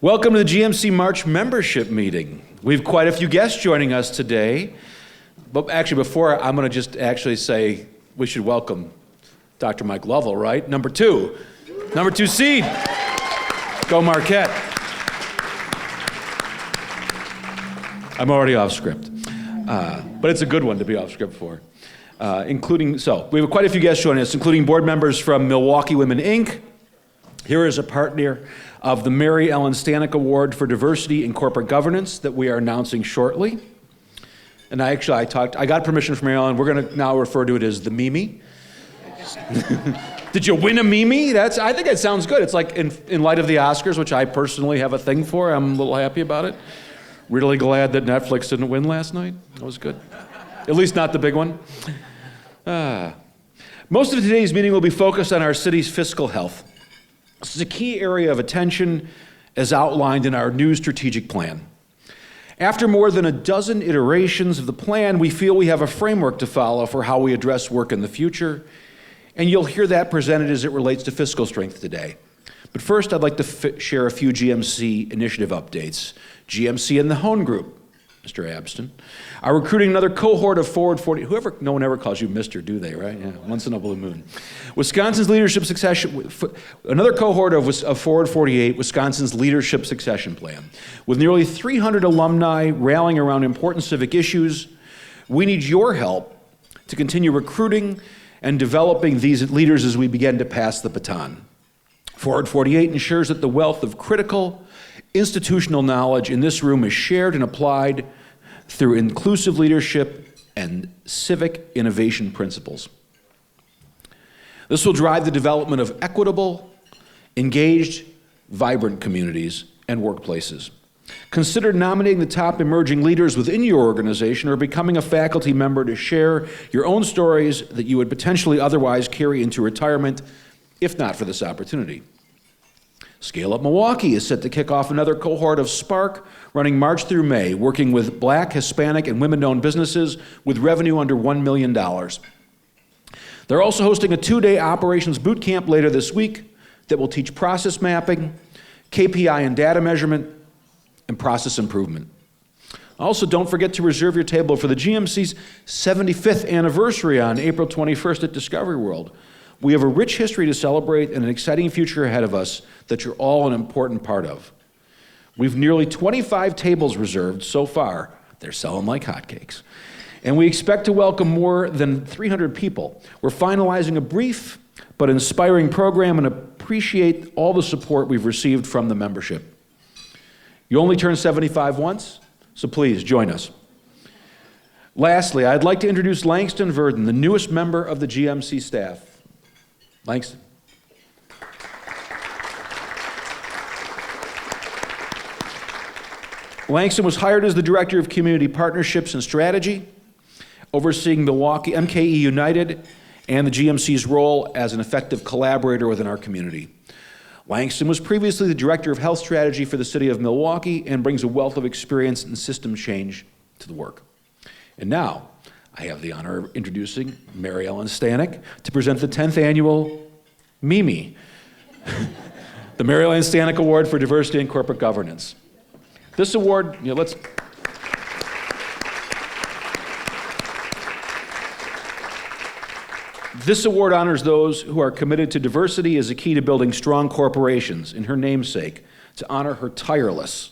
Welcome to the GMC March membership meeting. We have quite a few guests joining us today. But actually, before I'm going to just actually say we should welcome Dr. Mike Lovell, right? Number two seed. Go Marquette. I'm already off script. But it's a good one to be off script for. We have quite a few guests joining us, including board members from Milwaukee Women, Inc. Here is a partner of the Mary Ellen Stanek Award for Diversity in Corporate Governance that we are announcing shortly. And I got permission from Mary Ellen. We're going to now refer to it as the Mimi. Did you win a Mimi? I think it sounds good. It's like in light of the Oscars, which I personally have a thing for. I'm a little happy about it. Really glad that Netflix didn't win last night. That was good. At least not the big one. Most of today's meeting will be focused on our city's fiscal health. This is a key area of attention as outlined in our new strategic plan. After more than a dozen iterations of the plan, we feel we have a framework to follow for how we address work in the future, and you'll hear that presented as it relates to fiscal strength today. But first, I'd like to share a few GMC initiative updates. GMC and the Hone Group, Mr. Abston, are recruiting another cohort of Forward 40, no one ever calls you Mr., do they, right? Yeah, once in a blue moon. Wisconsin's leadership succession, another cohort of Forward 48, Wisconsin's leadership succession plan. With nearly 300 alumni rallying around important civic issues, we need your help to continue recruiting and developing these leaders as we begin to pass the baton. Forward 48 ensures that the wealth of critical institutional knowledge in this room is shared and applied through inclusive leadership and civic innovation principles. This will drive the development of equitable, engaged, vibrant communities and workplaces. Consider nominating the top emerging leaders within your organization or becoming a faculty member to share your own stories that you would potentially otherwise carry into retirement, if not for this opportunity. Scale Up Milwaukee is set to kick off another cohort of Spark running March through May, working with Black, Hispanic, and women-owned businesses with revenue under $1 million. They're also hosting a 2-day operations boot camp later this week that will teach process mapping, KPI and data measurement, and process improvement. Also, don't forget to reserve your table for the GMC's 75th anniversary on April 21st at Discovery World. We have a rich history to celebrate and an exciting future ahead of us that you're all an important part of. We've nearly 25 tables reserved so far. They're selling like hotcakes. And we expect to welcome more than 300 people. We're finalizing a brief but inspiring program and appreciate all the support we've received from the membership. You only turn 75 once, so please join us. Lastly, I'd like to introduce Langston Verdon, the newest member of the GMC staff. Langston. Langston was hired as the Director of Community Partnerships and Strategy, overseeing Milwaukee MKE United and the GMC's role as an effective collaborator within our community. Langston was previously the Director of Health Strategy for the City of Milwaukee and brings a wealth of experience in system change to the work. And now, I have the honor of introducing Mary Ellen Stanek to present the 10th annual Mimi, the Mary Ellen Stanek Award for Diversity in Corporate Governance. This award, This award honors those who are committed to diversity as a key to building strong corporations, in her namesake, to honor her tireless,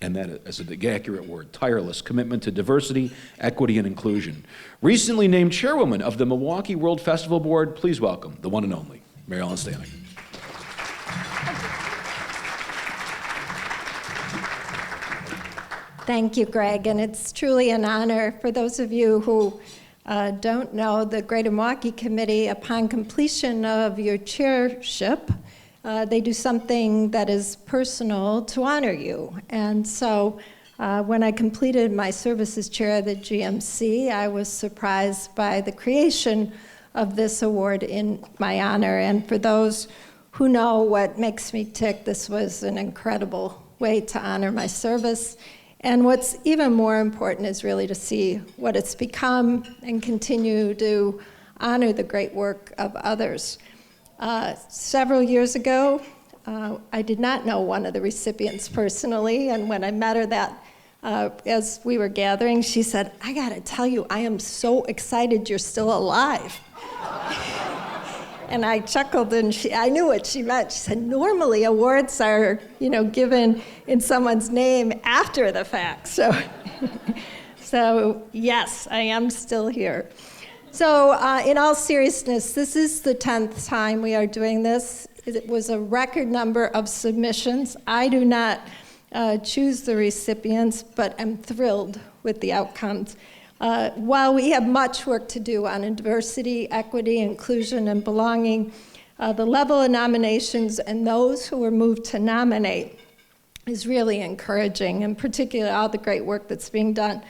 and that is an accurate word, tireless commitment to diversity, equity, and inclusion. Recently named chairwoman of the Milwaukee World Festival Board, please welcome the one and only Mary Ellen Stanek. Thank you, Greg, and it's truly an honor. For those of you who don't know, the Greater Milwaukee Committee, upon completion of your chairship, they do something that is personal to honor you. And so when I completed my service as chair of the GMC, I was surprised by the creation of this award in my honor. And for those who know what makes me tick, this was an incredible way to honor my service. And what's even more important is really to see what it's become and continue to honor the great work of others. Several years ago, I did not know one of the recipients personally, and when I met her as we were gathering, she said, "I gotta tell you, I am so excited you're still alive." And I chuckled, and I knew what she meant. She said, "Normally awards are, given in someone's name after the fact." So yes, I am still here. So in all seriousness, this is the 10th time we are doing this. It was a record number of submissions. I do not choose the recipients, but I'm thrilled with the outcomes. While we have much work to do on diversity, equity, inclusion, and belonging, the level of nominations and those who were moved to nominate is really encouraging, and particularly all the great work that's being done.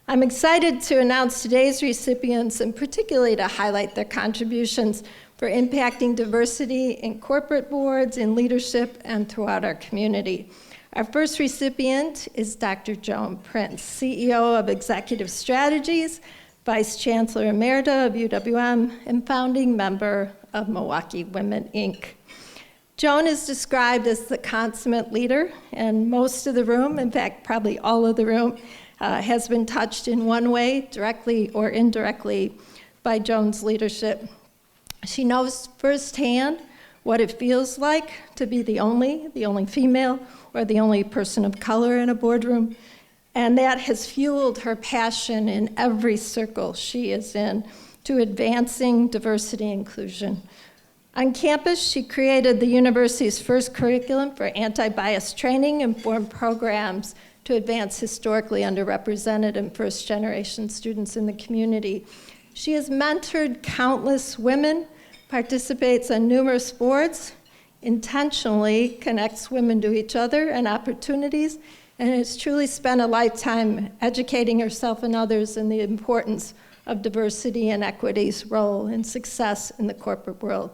I'm excited to announce today's recipients, and particularly to highlight their contributions for impacting diversity in corporate boards, in leadership, and throughout our community. Our first recipient is Dr. Joan Prince, CEO of Executive Strategies, Vice Chancellor Emerita of UWM, and founding member of Milwaukee Women, Inc. Joan is described as the consummate leader, and most of the room, in fact, probably all of the room, has been touched in one way, directly or indirectly, by Joan's leadership. She knows firsthand what it feels like to be the only female or the only person of color in a boardroom, and that has fueled her passion in every circle she is in to advancing diversity and inclusion. On campus, she created the university's first curriculum for anti-bias training and formed programs to advance historically underrepresented and first-generation students in the community. She has mentored countless women, participates in numerous boards, intentionally connects women to each other and opportunities, and has truly spent a lifetime educating herself and others in the importance of diversity and equity's role in success in the corporate world.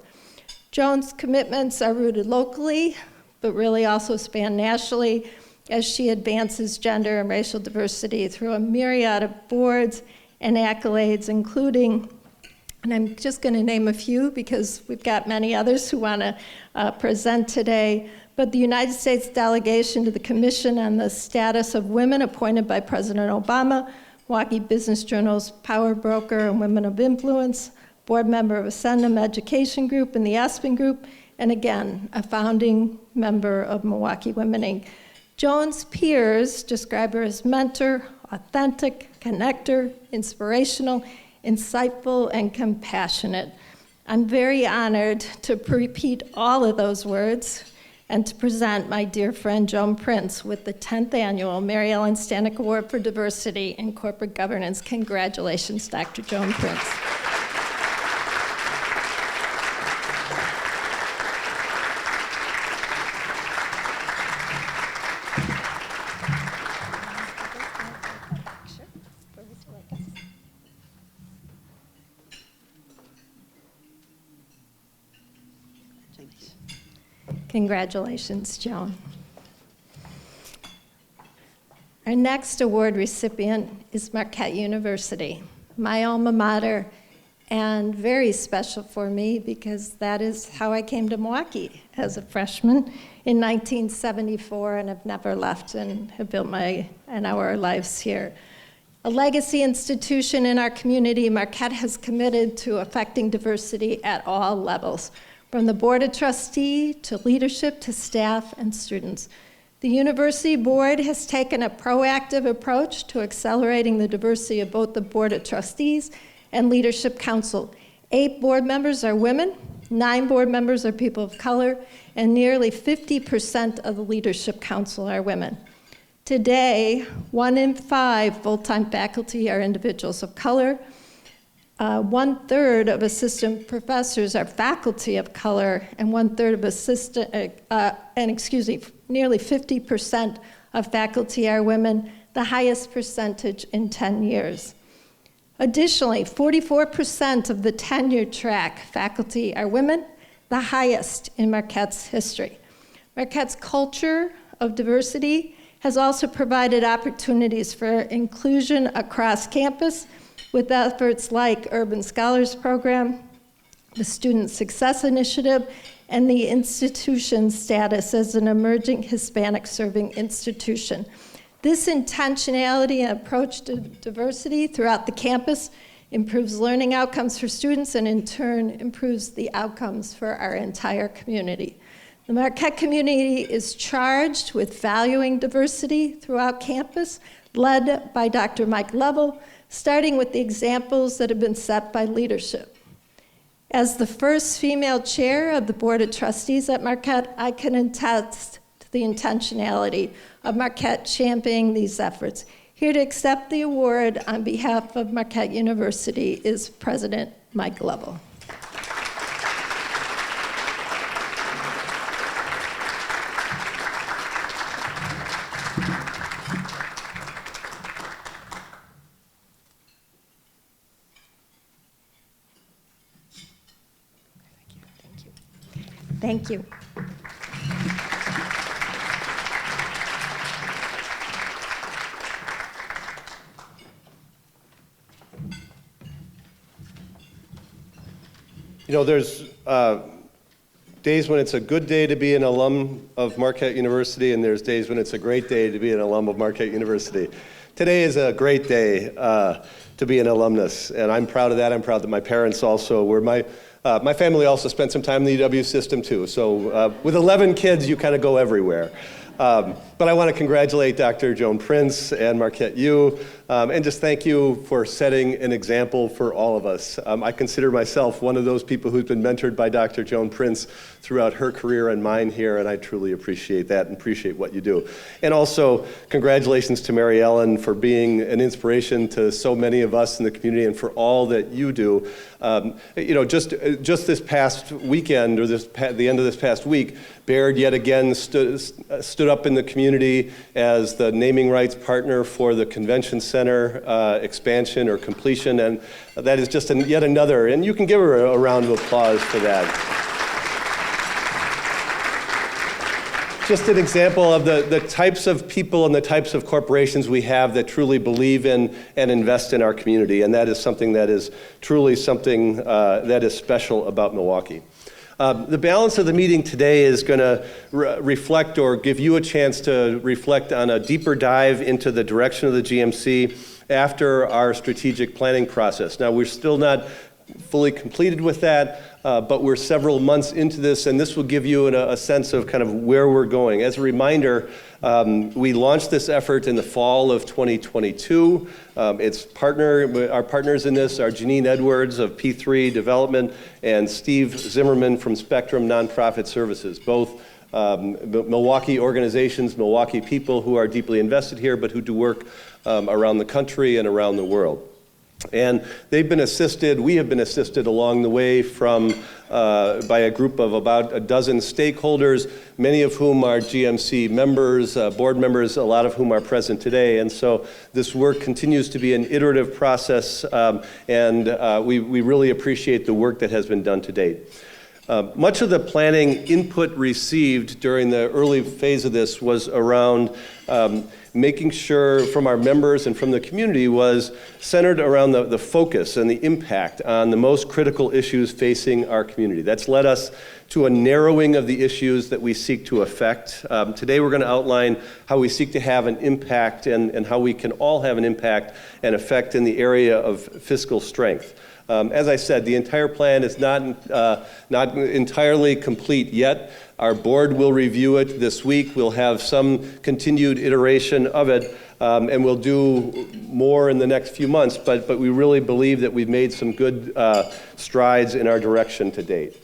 Joan's commitments are rooted locally, but really also span nationally, as she advances gender and racial diversity through a myriad of boards and accolades, including, and I'm just going to name a few because we've got many others who want to present today, but the United States delegation to the Commission on the Status of Women appointed by President Obama, Milwaukee Business Journal's Power Broker and Women of Influence, board member of Ascendum Education Group and the Aspen Group, and again, a founding member of Milwaukee Women, Inc. Joan's peers describe her as mentor, authentic, connector, inspirational, insightful, and compassionate. I'm very honored to repeat all of those words and to present my dear friend Joan Prince with the 10th annual Mary Ellen Stanek Award for Diversity in Corporate Governance. Congratulations, Dr. Joan Prince. Congratulations, Joan. Our next award recipient is Marquette University, my alma mater, and very special for me because that is how I came to Milwaukee as a freshman in 1974 and have never left and have built our lives here. A legacy institution in our community, Marquette has committed to affecting diversity at all levels, from the Board of Trustees to leadership to staff and students. The university board has taken a proactive approach to accelerating the diversity of both the Board of Trustees and Leadership Council. 8 board members are women, 9 board members are people of color, and nearly 50% of the Leadership Council are women. Today, 1 in 5 full-time faculty are individuals of color. 1/3 of assistant professors are faculty of color, and 1/3 of nearly 50% of faculty are women, the highest percentage in 10 years. Additionally, 44% of the tenure track faculty are women, the highest in Marquette's history. Marquette's culture of diversity has also provided opportunities for inclusion across campus, with efforts like Urban Scholars Program, the Student Success Initiative, and the institution's status as an emerging Hispanic serving institution. This intentionality and approach to diversity throughout the campus improves learning outcomes for students and in turn improves the outcomes for our entire community. The Marquette community is charged with valuing diversity throughout campus, led by Dr. Mike Lovell, starting with the examples that have been set by leadership. As the first female chair of the Board of Trustees at Marquette, I can attest to the intentionality of Marquette championing these efforts. Here to accept the award on behalf of Marquette University is President Mike Lovell. Thank you. You know, there's days when it's a good day to be an alum of Marquette University, and there's days when it's a great day to be an alum of Marquette University. Today is a great day to be an alumnus, and I'm proud of that. I'm proud that my parents also were. My family also spent some time in the UW system too, so with 11 kids, you kind of go everywhere. But I want to congratulate Dr. Joan Prince and Marquette U, and just thank you for setting an example for all of us. I consider myself one of those people who's been mentored by Dr. Joan Prince throughout her career and mine here, and I truly appreciate that and appreciate what you do. And also, congratulations to Mary Ellen for being an inspiration to so many of us in the community and for all that you do. You know, just this past weekend, or the end of this past week, Baird yet again stood up in the community as the naming rights partner for the convention center expansion or completion, and that is just yet another, and you can give her a round of applause for that. Just an example of the types of people and the types of corporations we have that truly believe in and invest in our community, and that is something that is truly something that is special about Milwaukee. The balance of the meeting today is going to reflect or give you a chance to reflect on a deeper dive into the direction of the GMC after our strategic planning process. Now, we're still not fully completed with that, but we're several months into this, and this will give you a sense of kind of where we're going. As a reminder, we launched this effort in the fall of 2022. Our partners in this are Janine Edwards of P3 Development and Steve Zimmerman from Spectrum Nonprofit Services, both Milwaukee organizations, Milwaukee people who are deeply invested here, but who do work around the country and around the world. And they've been assisted, we have been assisted along the way by a group of about a dozen stakeholders, many of whom are GMC members, board members, a lot of whom are present today. And so this work continues to be an iterative process, and we really appreciate the work that has been done to date. Much of the planning input received during the early phase of this was around making sure from our members and from the community was centered around the focus and the impact on the most critical issues facing our community. That's led us to a narrowing of the issues that we seek to affect. Today we're going to outline how we seek to have an impact and how we can all have an impact and effect in the area of fiscal strength. As I said, the entire plan is not entirely complete yet. Our board will review it this week. We'll have some continued iteration of it, and we'll do more in the next few months, but we really believe that we've made some good strides in our direction to date.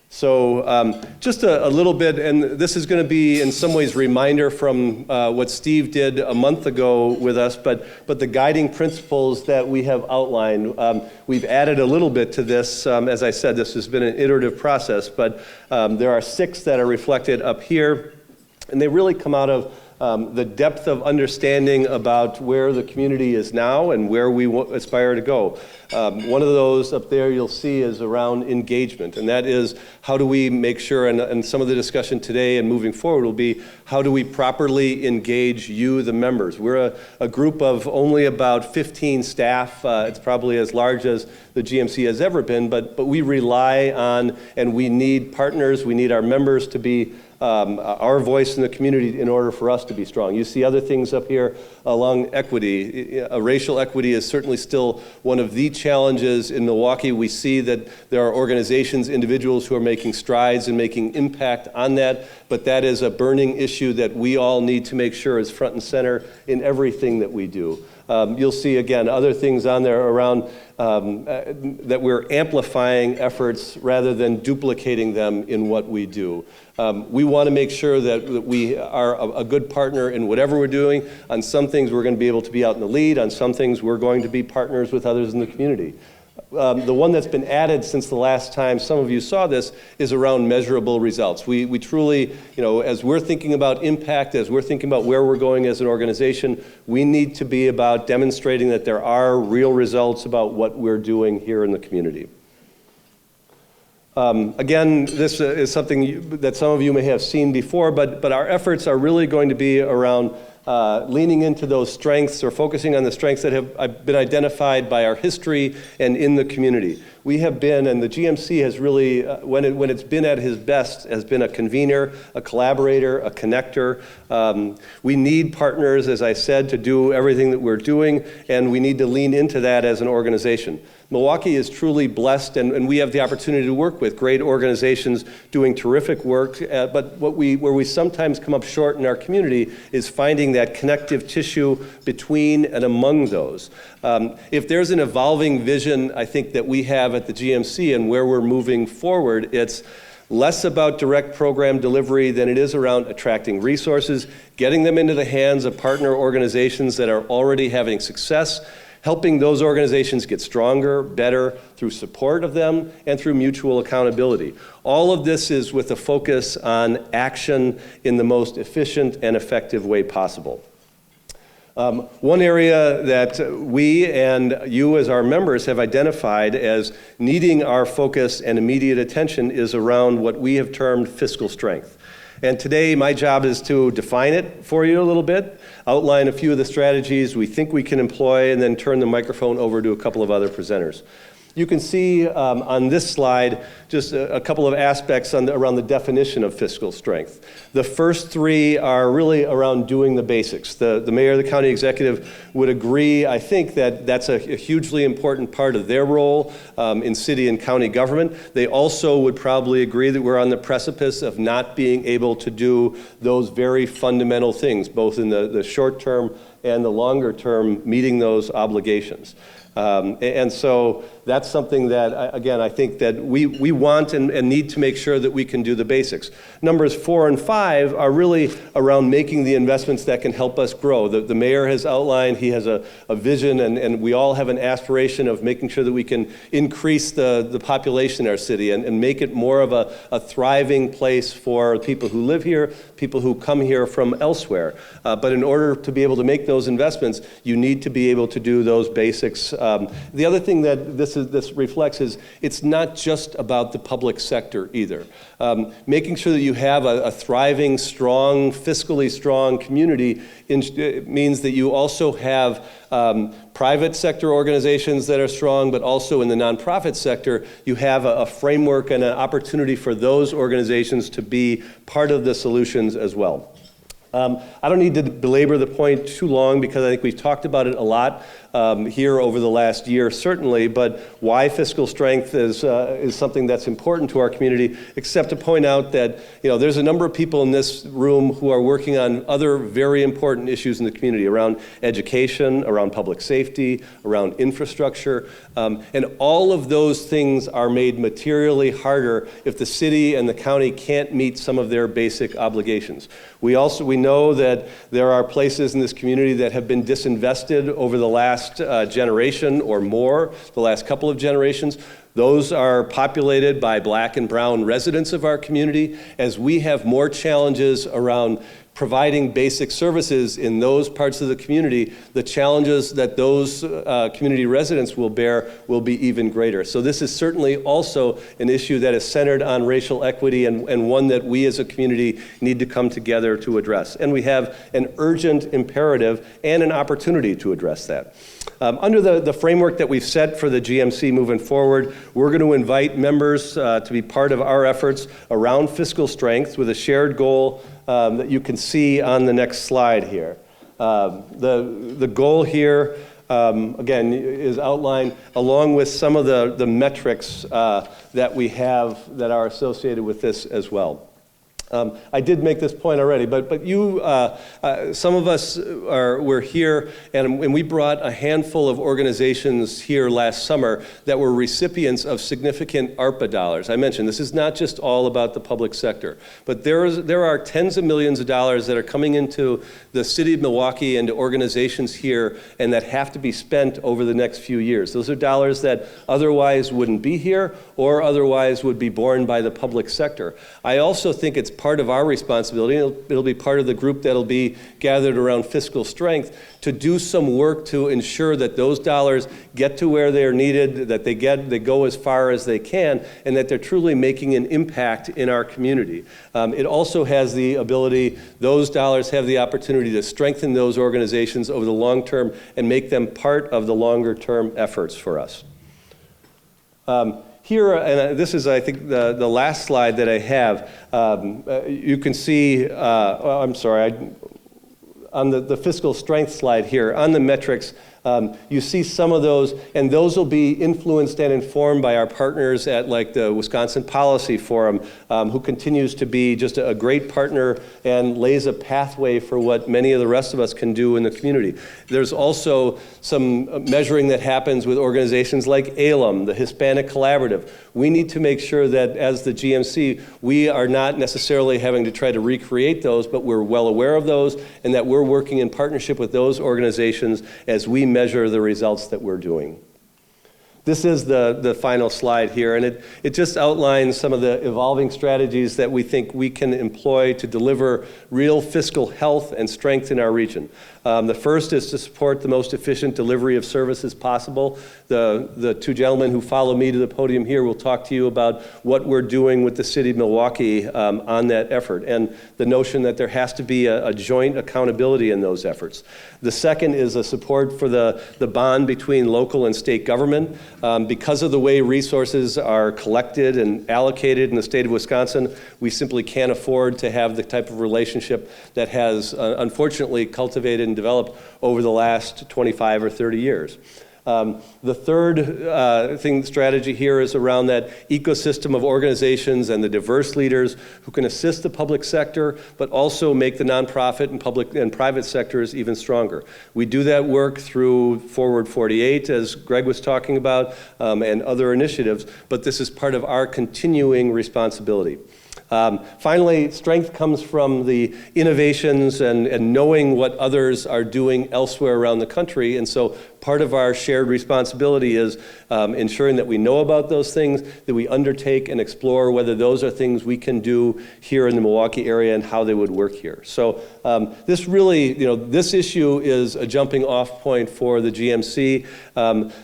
So just a little bit, and this is going to be in some ways reminder from what Steve did a month ago with us, but the guiding principles that we have outlined, we've added a little bit to this. As I said, this has been an iterative process, but there are 6 that are reflected up here, and they really come out of the depth of understanding about where the community is now and where we aspire to go. One of those up there you'll see is around engagement, and that is how do we make sure, and some of the discussion today and moving forward will be how do we properly engage you, the members. We're a group of only about 15 staff. It's probably as large as the GMC has ever been, but we rely on and we need partners, we need our members to be our voice in the community in order for us to be strong. You see other things up here along equity. Racial equity is certainly still one of the challenges in Milwaukee. We see that there are organizations, individuals who are making strides and making impact on that, but that is a burning issue that we all need to make sure is front and center in everything that we do. You'll see, again, other things on there around that we're amplifying efforts rather than duplicating them in what we do. We want to make sure that we are a good partner in whatever we're doing. On some things, we're going to be able to be out in the lead. On some things, we're going to be partners with others in the community. The one that's been added since the last time some of you saw this is around measurable results. We truly, as we're thinking about impact, as we're thinking about where we're going as an organization, we need to be about demonstrating that there are real results about what we're doing here in the community. Again, this is something that some of you may have seen before, but our efforts are really going to be around leaning into those strengths or focusing on the strengths that have been identified by our history and in the community. We have been, and the GMC has really, when it's been at his best, has been a convener, a collaborator, a connector. We need partners, as I said, to do everything that we're doing, and we need to lean into that as an organization. Milwaukee is truly blessed, and we have the opportunity to work with great organizations doing terrific work, but where we sometimes come up short in our community is finding that connective tissue between and among those. If there's an evolving vision, I think, that we have at the GMC and where we're moving forward, it's less about direct program delivery than it is around attracting resources, getting them into the hands of partner organizations that are already having success, helping those organizations get stronger, better, through support of them and through mutual accountability. All of this is with a focus on action in the most efficient and effective way possible. One area that we and you as our members have identified as needing our focus and immediate attention is around what we have termed fiscal strength. And today, my job is to define it for you a little bit, outline a few of the strategies we think we can employ, and then turn the microphone over to a couple of other presenters. You can see on this slide just a couple of aspects around the definition of fiscal strength. The first three are really around doing the basics. The mayor, the county executive would agree, I think, that that's a hugely important part of their role in city and county government. They also would probably agree that we're on the precipice of not being able to do those very fundamental things, both in the short term and the longer term, meeting those obligations. And so that's something that, again, I think that we want and need to make sure that we can do the basics. Numbers 4 and 5 are really around making the investments that can help us grow. The mayor has outlined, he has a vision, and we all have an aspiration of making sure that we can increase the population in our city and make it more of a thriving place for people who live here, people who come here from elsewhere. But in order to be able to make those investments, you need to be able to do those basics. The other thing that this reflects is it's not just about the public sector either. Making sure that you have a thriving, strong, fiscally strong community means that you also have private sector organizations that are strong, but also in the nonprofit sector, you have a framework and an opportunity for those organizations to be part of the solutions as well. I don't need to belabor the point too long because I think we've talked about it a lot here over the last year, certainly, but why fiscal strength is something that's important to our community, except to point out that there's a number of people in this room who are working on other very important issues in the community around education, around public safety, around infrastructure, and all of those things are made materially harder if the city and the county can't meet some of their basic obligations. We know that there are places in this community that have been disinvested over the last generation or more, the last couple of generations. Those are populated by Black and brown residents of our community. As we have more challenges around providing basic services in those parts of the community, the challenges that those community residents will bear will be even greater. So this is certainly also an issue that is centered on racial equity and one that we as a community need to come together to address. And we have an urgent imperative and an opportunity to address that. Under the framework that we've set for the GMC moving forward, we're going to invite members to be part of our efforts around fiscal strength with a shared goal that you can see on the next slide here. The goal here, again, is outlined along with some of the metrics that we have that are associated with this as well. I did make this point already, but you, some of us were here, and we brought a handful of organizations here last summer that were recipients of significant ARPA dollars. I mentioned this is not just all about the public sector, but there are tens of millions of dollars that are coming into the City of Milwaukee and to organizations here, and that have to be spent over the next few years. Those are dollars that otherwise wouldn't be here or otherwise would be borne by the public sector. I also think it's part of our responsibility, it'll be part of the group that'll be gathered around fiscal strength, to do some work to ensure that those dollars get to where they're needed, that they go as far as they can, and that they're truly making an impact in our community. It also has the ability, those dollars have the opportunity to strengthen those organizations over the long term and make them part of the longer term efforts for us. Here, and this is, I think, the last slide that I have, you can see, on the fiscal strength slide here, on the metrics, you see some of those, and those will be influenced and informed by our partners at like the Wisconsin Policy Forum, who continues to be just a great partner and lays a pathway for what many of the rest of us can do in the community. There's also some measuring that happens with organizations like ALUM, the Hispanic Collaborative. We need to make sure that as the GMC, we are not necessarily having to try to recreate those, but we're well aware of those, and that we're working in partnership with those organizations as we measure the results that we're doing. This is the final slide here, and it just outlines some of the evolving strategies that we think we can employ to deliver real fiscal health and strength in our region. The first is to support the most efficient delivery of services possible. The two gentlemen who follow me to the podium here will talk to you about what we're doing with the City of Milwaukee on that effort, and the notion that there has to be a joint accountability in those efforts. The second is a support for the bond between local and state government. Because of the way resources are collected and allocated in the state of Wisconsin, we simply can't afford to have the type of relationship that has unfortunately cultivated and developed over the last 25 or 30 years. The third strategy here is around that ecosystem of organizations and the diverse leaders who can assist the public sector, but also make the nonprofit and public and private sectors even stronger. We do that work through Forward 48, as Greg was talking about, and other initiatives, but this is part of our continuing responsibility. Finally, strength comes from the innovations and knowing what others are doing elsewhere around the country, and so part of our shared responsibility is ensuring that we know about those things, that we undertake and explore whether those are things we can do here in the Milwaukee area and how they would work here. So this really, this issue is a jumping off point for the GMC.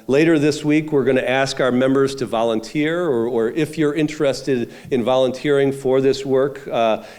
Later this week, we're going to ask our members to volunteer, or if you're interested in volunteering for this work,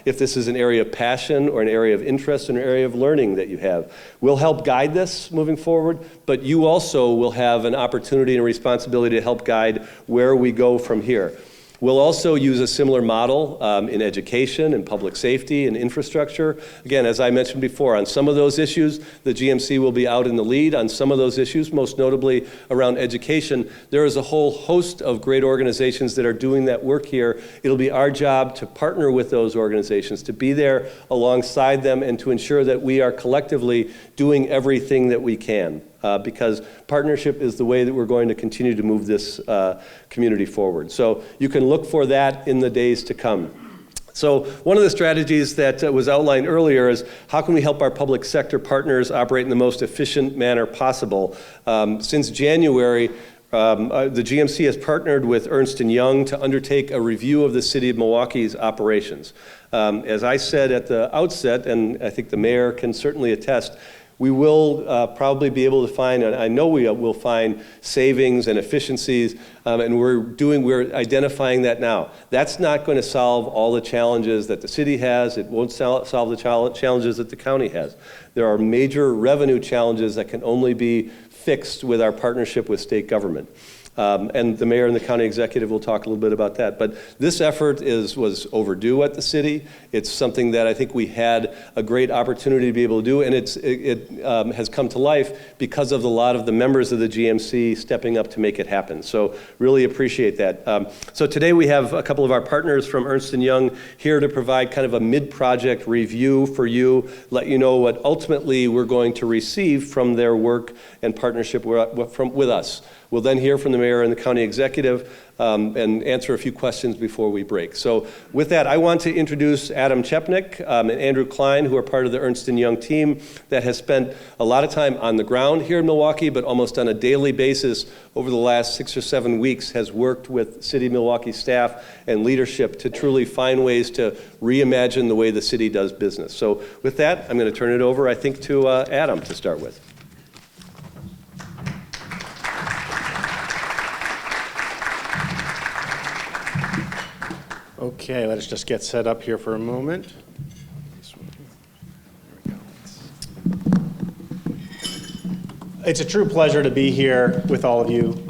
if this is an area of passion or an area of interest or an area of learning that you have. We'll help guide this moving forward, but you also will have an opportunity and a responsibility to help guide where we go from here. We'll also use a similar model in education and public safety and infrastructure. Again, as I mentioned before, on some of those issues, the GMC will be out in the lead. On some of those issues, most notably around education, there is a whole host of great organizations that are doing that work here. It'll be our job to partner with those organizations, to be there alongside them, and to ensure that we are collectively doing everything that we can. Because partnership is the way that we're going to continue to move this community forward. So you can look for that in the days to come. So one of the strategies that was outlined earlier is how can we help our public sector partners operate in the most efficient manner possible. Since January, The GMC has partnered with Ernst & Young to undertake a review of the City of Milwaukee's operations. As I said at the outset, and I think the mayor can certainly attest, we will probably be able to find, and I know we will find, savings and efficiencies, and we're identifying that now. That's not going to solve all the challenges that the city has. It won't solve the challenges that the county has. There are major revenue challenges that can only be fixed with our partnership with state government. And the mayor and the county executive will talk a little bit about that. But this effort was overdue at the city. It's something that I think we had a great opportunity to be able to do, and it has come to life because of a lot of the members of the GMC stepping up to make it happen. So really appreciate that. So today we have a couple of our partners from Ernst & Young here to provide kind of a mid-project review for you, let you know what ultimately we're going to receive from their work and partnership with us. We'll then hear from the mayor and the county executive and answer a few questions before we break. So with that, I want to introduce Adam Chepnick and Andrew Klein, who are part of the Ernst & Young team that has spent a lot of time on the ground here in Milwaukee, but almost on a daily basis over the last 6 or 7 weeks has worked with City of Milwaukee staff and leadership to truly find ways to reimagine the way the city does business. So with that, I'm going to turn it over, I think, to Adam to start with. Okay, let us just get set up here for a moment. There we go. It's a true pleasure to be here with all of you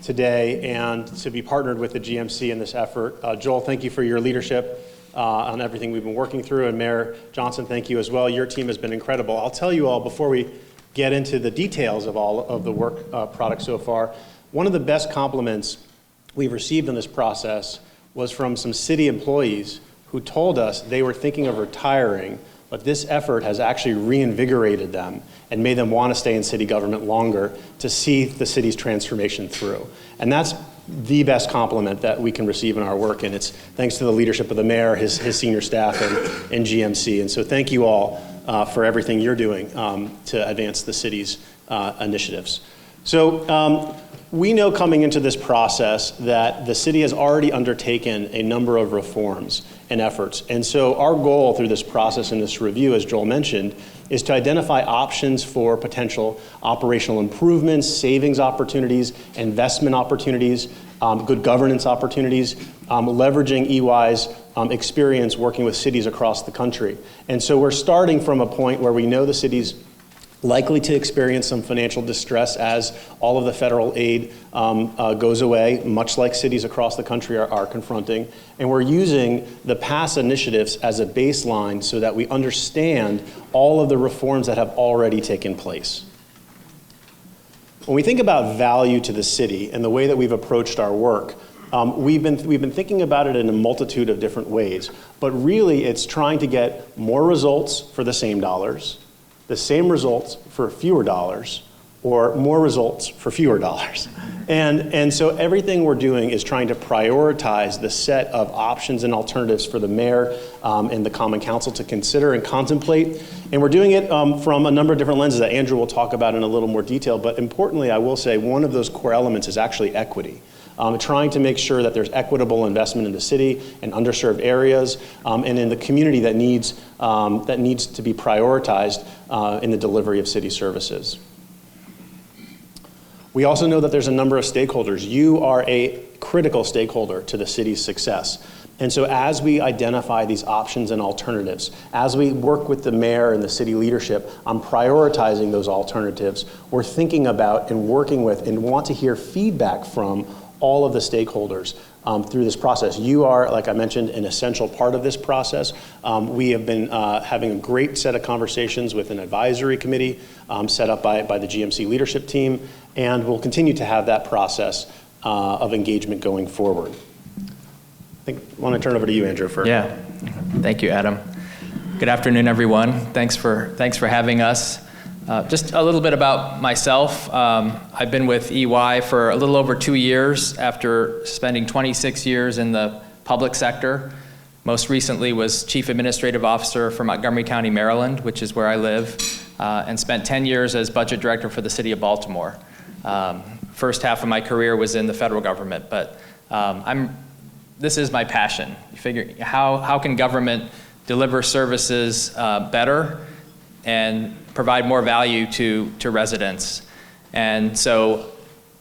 today and to be partnered with the GMC in this effort. Joel, thank you for your leadership on everything we've been working through, and Mayor Johnson, thank you as well. Your team has been incredible. I'll tell you all, before we get into the details of all of the work product so far, one of the best compliments we've received in this process was from some city employees who told us they were thinking of retiring, but this effort has actually reinvigorated them and made them want to stay in city government longer to see the city's transformation through. And that's the best compliment that we can receive in our work, and it's thanks to the leadership of the mayor, his senior staff, and GMC. And so thank you all for everything you're doing to advance the city's initiatives. So we know coming into this process that the city has already undertaken a number of reforms and efforts. And so our goal through this process and this review, as Joel mentioned, is to identify options for potential operational improvements, savings opportunities, investment opportunities, good governance opportunities, leveraging EY's experience working with cities across the country. And so we're starting from a point where we know the city's likely to experience some financial distress as all of the federal aid goes away, much like cities across the country are confronting. And we're using the past initiatives as a baseline so that we understand all of the reforms that have already taken place. When we think about value to the city and the way that we've approached our work, we've been thinking about it in a multitude of different ways, but really it's trying to get more results for the same dollars, the same results for fewer dollars, or more results for fewer dollars. And so everything we're doing is trying to prioritize the set of options and alternatives for the mayor and the Common Council to consider and contemplate. And we're doing it from a number of different lenses that Andrew will talk about in a little more detail. But importantly, I will say one of those core elements is actually equity. Trying to make sure that there's equitable investment in the city and underserved areas and in the community that needs to be prioritized in the delivery of city services. We also know that there's a number of stakeholders. You are a critical stakeholder to the city's success. And so as we identify these options and alternatives, as we work with the mayor and the city leadership on prioritizing those alternatives, we're thinking about and working with and want to hear feedback from all of the stakeholders through this process. You are, like I mentioned, an essential part of this process. We have been having a great set of conversations with an advisory committee set up by the GMC leadership team, and we'll continue to have that process of engagement going forward. I want to turn over to you, Andrew, for. Yeah, thank you, Adam. Good afternoon, everyone. Thanks for having us. Just a little bit about myself. I've been with EY for a little over 2 years after spending 26 years in the public sector. Most recently was Chief Administrative Officer for Montgomery County, Maryland, which is where I live, and spent 10 years as Budget Director for the City of Baltimore. first half of my career was in the federal government, but this is my passion. You figure, how can government deliver services better and provide more value to residents? And so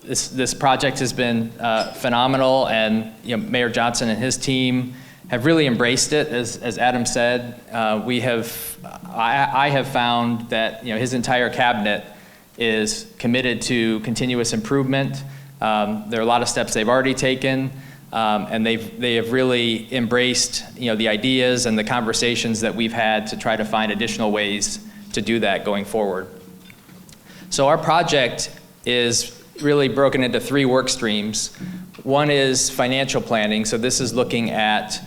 this project has been phenomenal, and Mayor Johnson and his team have really embraced it. As Adam said, I have found that his entire cabinet is committed to continuous improvement. There are a lot of steps they've already taken, and they have really embraced the ideas and the conversations that we've had to try to find additional ways to do that going forward. So our project is really broken into 3 work streams. One is financial planning. So this is looking at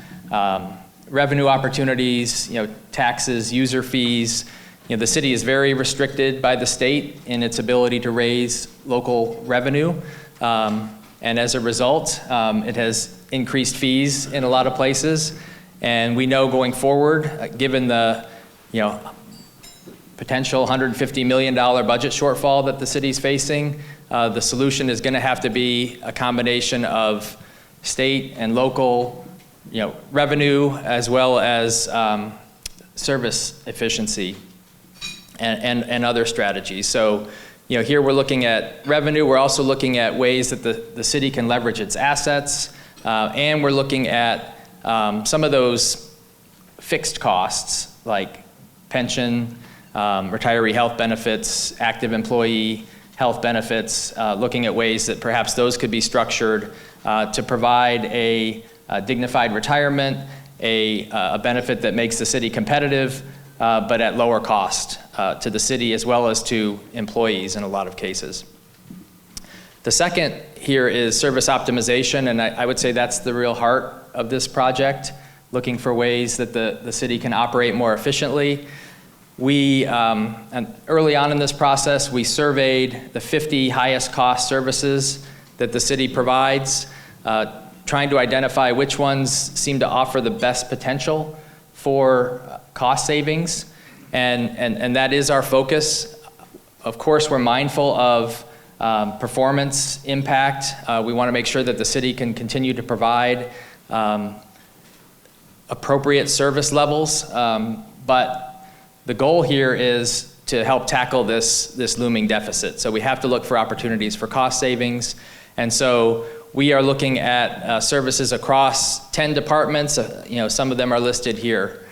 revenue opportunities, taxes, user fees. The city is very restricted by the state in its ability to raise local revenue. And as a result, it has increased fees in a lot of places. And we know going forward, given the potential $150 million budget shortfall that the city's facing, the solution is going to have to be a combination of state and local revenue, as well as service efficiency and other strategies. So here we're looking at revenue. We're also looking at ways that the city can leverage its assets, and we're looking at some of those fixed costs like pension, retiree health benefits, active employee health benefits, looking at ways that perhaps those could be structured to provide a dignified retirement, a benefit that makes the city competitive, but at lower cost to the city as well as to employees in a lot of cases. The second here is service optimization, and I would say that's the real heart of this project, looking for ways that the city can operate more efficiently. And early on in this process, we surveyed the 50 highest cost services that the city provides, trying to identify which ones seem to offer the best potential for cost savings, and that is our focus. Of course, we're mindful of performance impact. We want to make sure that the city can continue to provide appropriate service levels, but the goal here is to help tackle this looming deficit. So we have to look for opportunities for cost savings, and so we are looking at services across 10 departments. Some of them are listed here.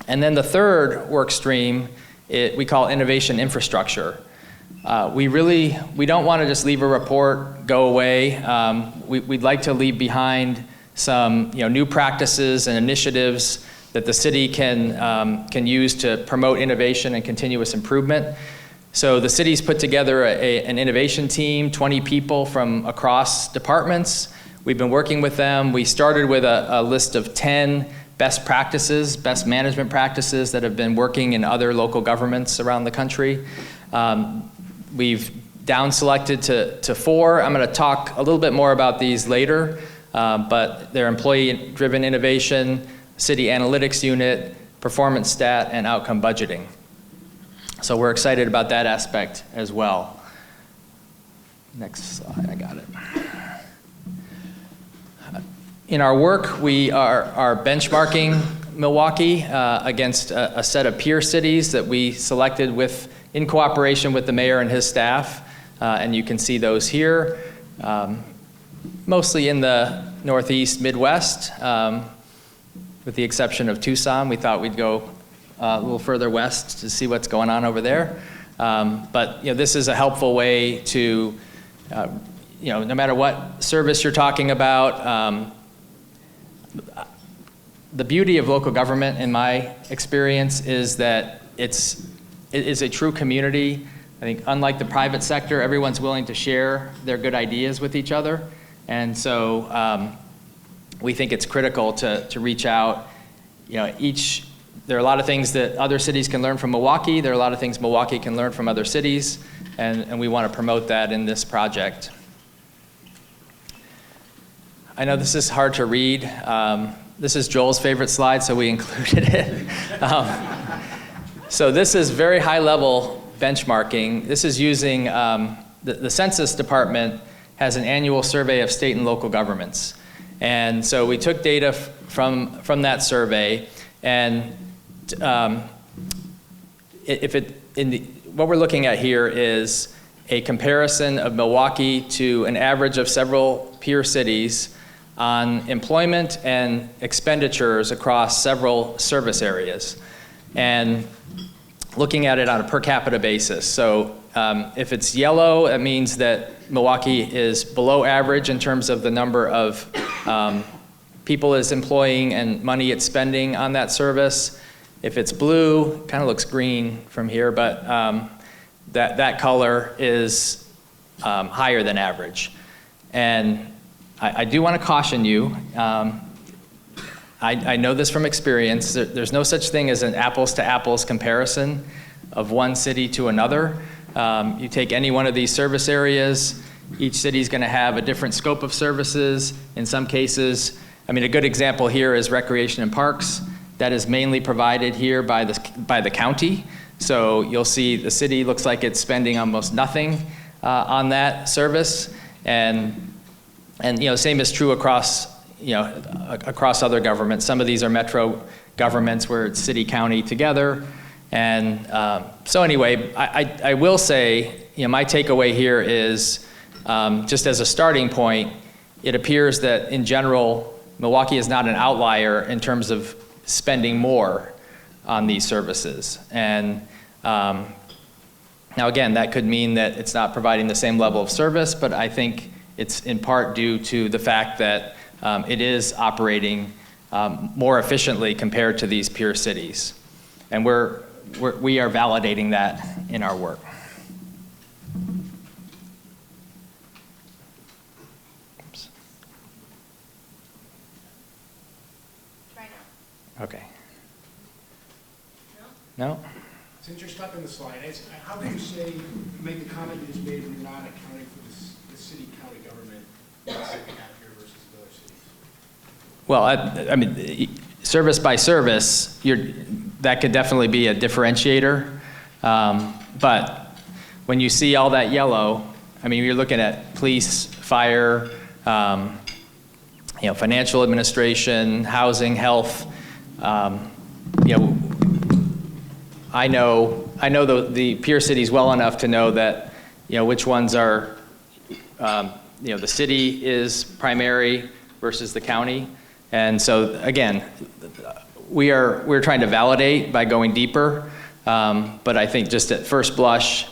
And then the third work stream, we call innovation infrastructure. We don't want to just leave a report, go away. We'd like to leave behind some new practices and initiatives that the city can use to promote innovation and continuous improvement. So the city's put together an innovation team, 20 people from across departments. We've been working with them. We started with a list of 10 best practices, best management practices that have been working in other local governments around the country. We've down selected to 4. I'm going to talk a little bit more about these later, but they're employee-driven innovation, city analytics unit, performance stat, and outcome budgeting. So we're excited about that aspect as well. Next slide, I got it. In our work, we are benchmarking Milwaukee against a set of peer cities that we selected in cooperation with the mayor and his staff, and you can see those here, mostly in the Northeast, Midwest, with the exception of Tucson. We thought we'd go a little further west to see what's going on over there. But this is a helpful way to, no matter what service you're talking about, the beauty of local government, in my experience, is that it is a true community. I think unlike the private sector, everyone's willing to share their good ideas with each other. And so we think it's critical to reach out. There are a lot of things that other cities can learn from Milwaukee. There are a lot of things Milwaukee can learn from other cities, and we want to promote that in this project. I know this is hard to read. This is Joel's favorite slide, so we included it. So this is very high-level benchmarking. This is using the Census Department has an annual survey of state and local governments. And so we took data from that survey, and what we're looking at here is a comparison of Milwaukee to an average of several peer cities on employment and expenditures across several service areas, and looking at it on a per capita basis. So if it's yellow, it means that Milwaukee is below average in terms of the number of people it's employing and money it's spending on that service. If it's blue, kind of looks green from here, but that color is higher than average. And I do want to caution you, I know this from experience, there's no such thing as an apples to apples comparison of one city to another. You take any one of these service areas, each city is going to have a different scope of services. In some cases, I mean, a good example here is recreation and parks. That is mainly provided here by the county. So you'll see the city looks like it's spending almost nothing on that service, and same is true across across other governments. Some of these are metro governments where it's city county together, and so anyway, I will say my takeaway here is just as a starting point, it appears that in general Milwaukee is not an outlier in terms of spending more on these services. And now again, that could mean that it's not providing the same level of service, but I think it's in part due to the fact that it is operating more efficiently compared to these peer cities. And we are validating that in our work. Oops. Try now. Okay. No? Since you're stuck in the slide, how do you make the comment you just made when you're not accounting for the city-county government in the second half here versus the other cities? Well, I mean, service by service, that could definitely be a differentiator. But when you see all that yellow, I mean, you're looking at police, fire, financial administration, housing, health. I know the peer cities well enough to know that which ones are the city is primary versus the county, and so again, we're trying to validate by going deeper, but I think just at first blush,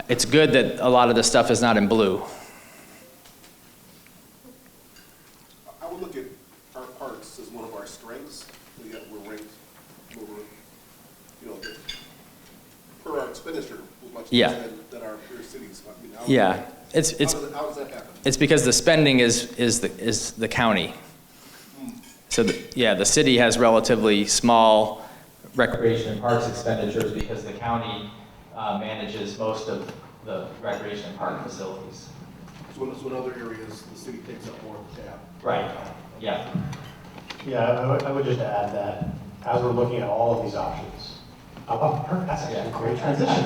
it's good that a lot of the stuff is not in blue. I would look at our parks as one of our strengths. We're ranked over, per our expenditure, much less than our peer cities. I mean, how does that happen? It's because the spending is the county. So the city has relatively small recreation and parks expenditures because the county manages most of the recreation and park facilities. So in other areas, the city takes up more of the tab. Right. Yeah. Yeah, I would just add that as we're looking at all of these options, that's actually a great transition.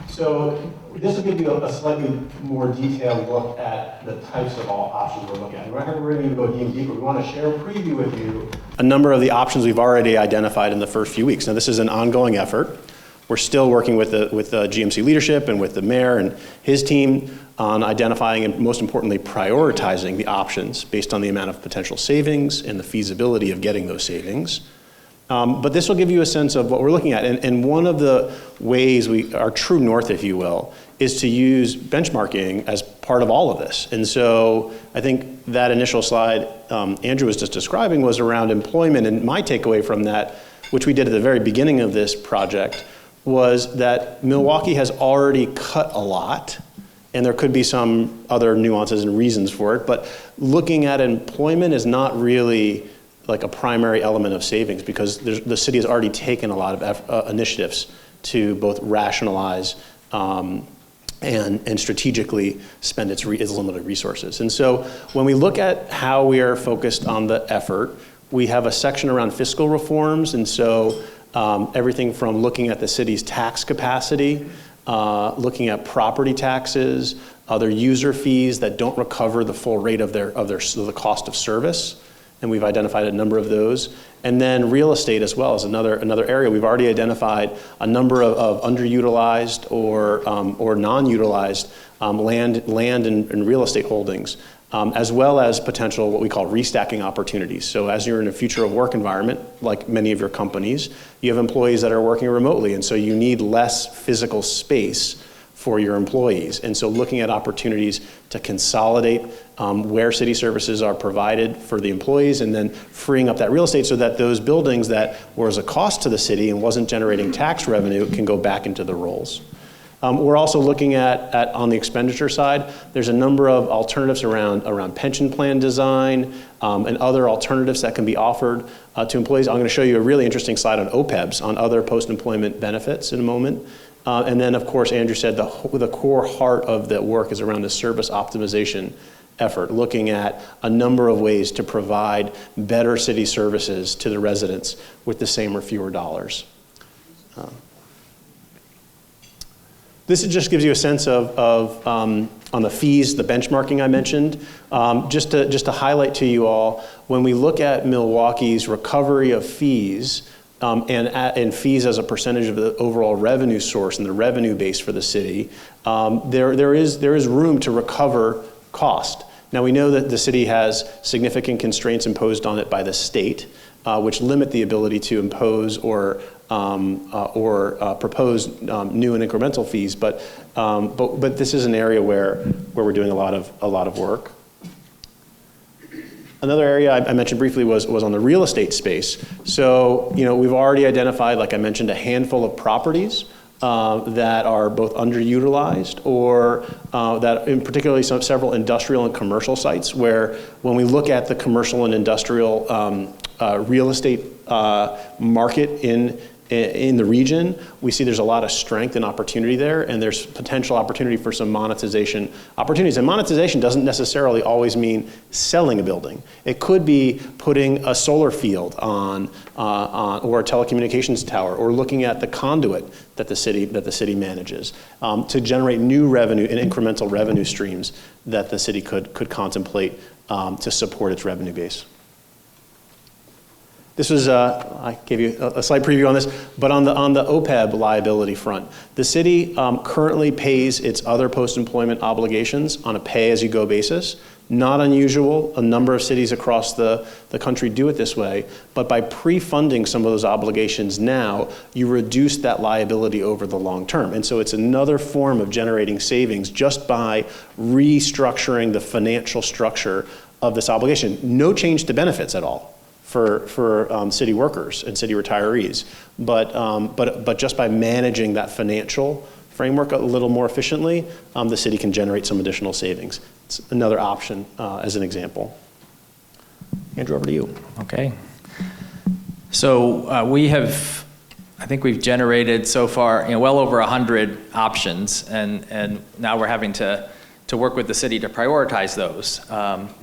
So this will give you a slightly more detailed look at the types of all options we're looking at. We're going to go even deeper. We want to share a preview with you a number of the options we've already identified in the first few weeks. Now, this is an ongoing effort. We're still working with the GMC leadership and with the mayor and his team on identifying and, most importantly, prioritizing the options based on the amount of potential savings and the feasibility of getting those savings. But this will give you a sense of what we're looking at. And one of the ways our true north, if you will, is to use benchmarking as part of all of this. And so I think that initial slide Andrew was just describing was around employment. And my takeaway from that, which we did at the very beginning of this project, was that Milwaukee has already cut a lot. And there could be some other nuances and reasons for it. But looking at employment is not really like a primary element of savings because the city has already taken a lot of initiatives to both rationalize and strategically spend its limited resources. And so when we look at how we are focused on the effort, we have a section around fiscal reforms. And so everything from looking at the city's tax capacity looking at property taxes, other user fees that don't recover the full rate of the cost of service, and we've identified a number of those. And then real estate as well is another area. We've already identified a number of underutilized or non-utilized land and real estate holdings, as well as potential what we call restacking opportunities. So as you're in a future of work environment, like many of your companies, you have employees that are working remotely, and so you need less physical space for your employees. And so looking at opportunities to consolidate where city services are provided for the employees, and then freeing up that real estate so that those buildings that was a cost to the city and wasn't generating tax revenue can go back into the rolls. We're also looking at on the expenditure side, there's a number of alternatives around pension plan design and other alternatives that can be offered to employees. I'm going to show you a really interesting slide on OPEBs, on other post-employment benefits in a moment. And then, of course, Andrew said the core heart of that work is around the service optimization effort, looking at a number of ways to provide better city services to the residents with the same or fewer dollars. This just gives you a sense of on the fees, the benchmarking I mentioned. Just to highlight to you all, when we look at Milwaukee's recovery of fees, and fees as a percentage of the overall revenue source and the revenue base for the city, there is room to recover cost. Now we know that the city has significant constraints imposed on it by the state, which limit the ability to impose or propose new and incremental fees, but this is an area where we're doing a lot of work. Another area I mentioned briefly was on the real estate space. So, we've already identified, like I mentioned, a handful of properties that are both underutilized or that in particularly several industrial and commercial sites where when we look at the commercial and industrial real estate market in the region, we see there's a lot of strength and opportunity there, and there's potential opportunity for some monetization opportunities. And monetization doesn't necessarily always mean selling a building. It could be putting a solar field on or a telecommunications tower, or looking at the conduit that the city manages to generate new revenue and incremental revenue streams that the city could contemplate to support its revenue base. This was, I gave you a slight preview on this, but on the OPEB liability front, the city currently pays its other post-employment obligations on a pay-as-you-go basis. Not unusual, a number of cities across the country do it this way, but by pre-funding some of those obligations now, you reduce that liability over the long term. And so it's another form of generating savings just by restructuring the financial structure of this obligation. No change to benefits at all for city workers and city retirees, but just by managing that financial framework a little more efficiently, the city can generate some additional savings. It's another option as an example. Andrew, over to you. Okay. So I think we've generated so far well over 100 options, and now we're having to work with the city to prioritize those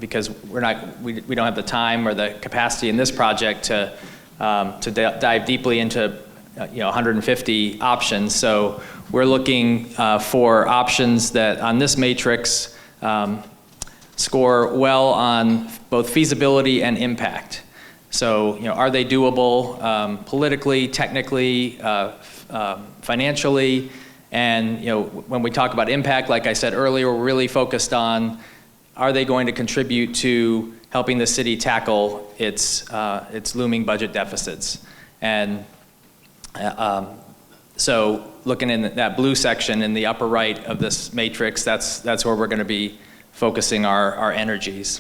because we don't have the time or the capacity in this project to dive deeply into 150 options. So we're looking for options that on this matrix score well on both feasibility and impact. So are they doable politically, technically, financially? And when we talk about impact, like I said earlier, we're really focused on, are they going to contribute to helping the city tackle its looming budget deficits? And so looking in that blue section in the upper right of this matrix, that's where we're going to be focusing our energies.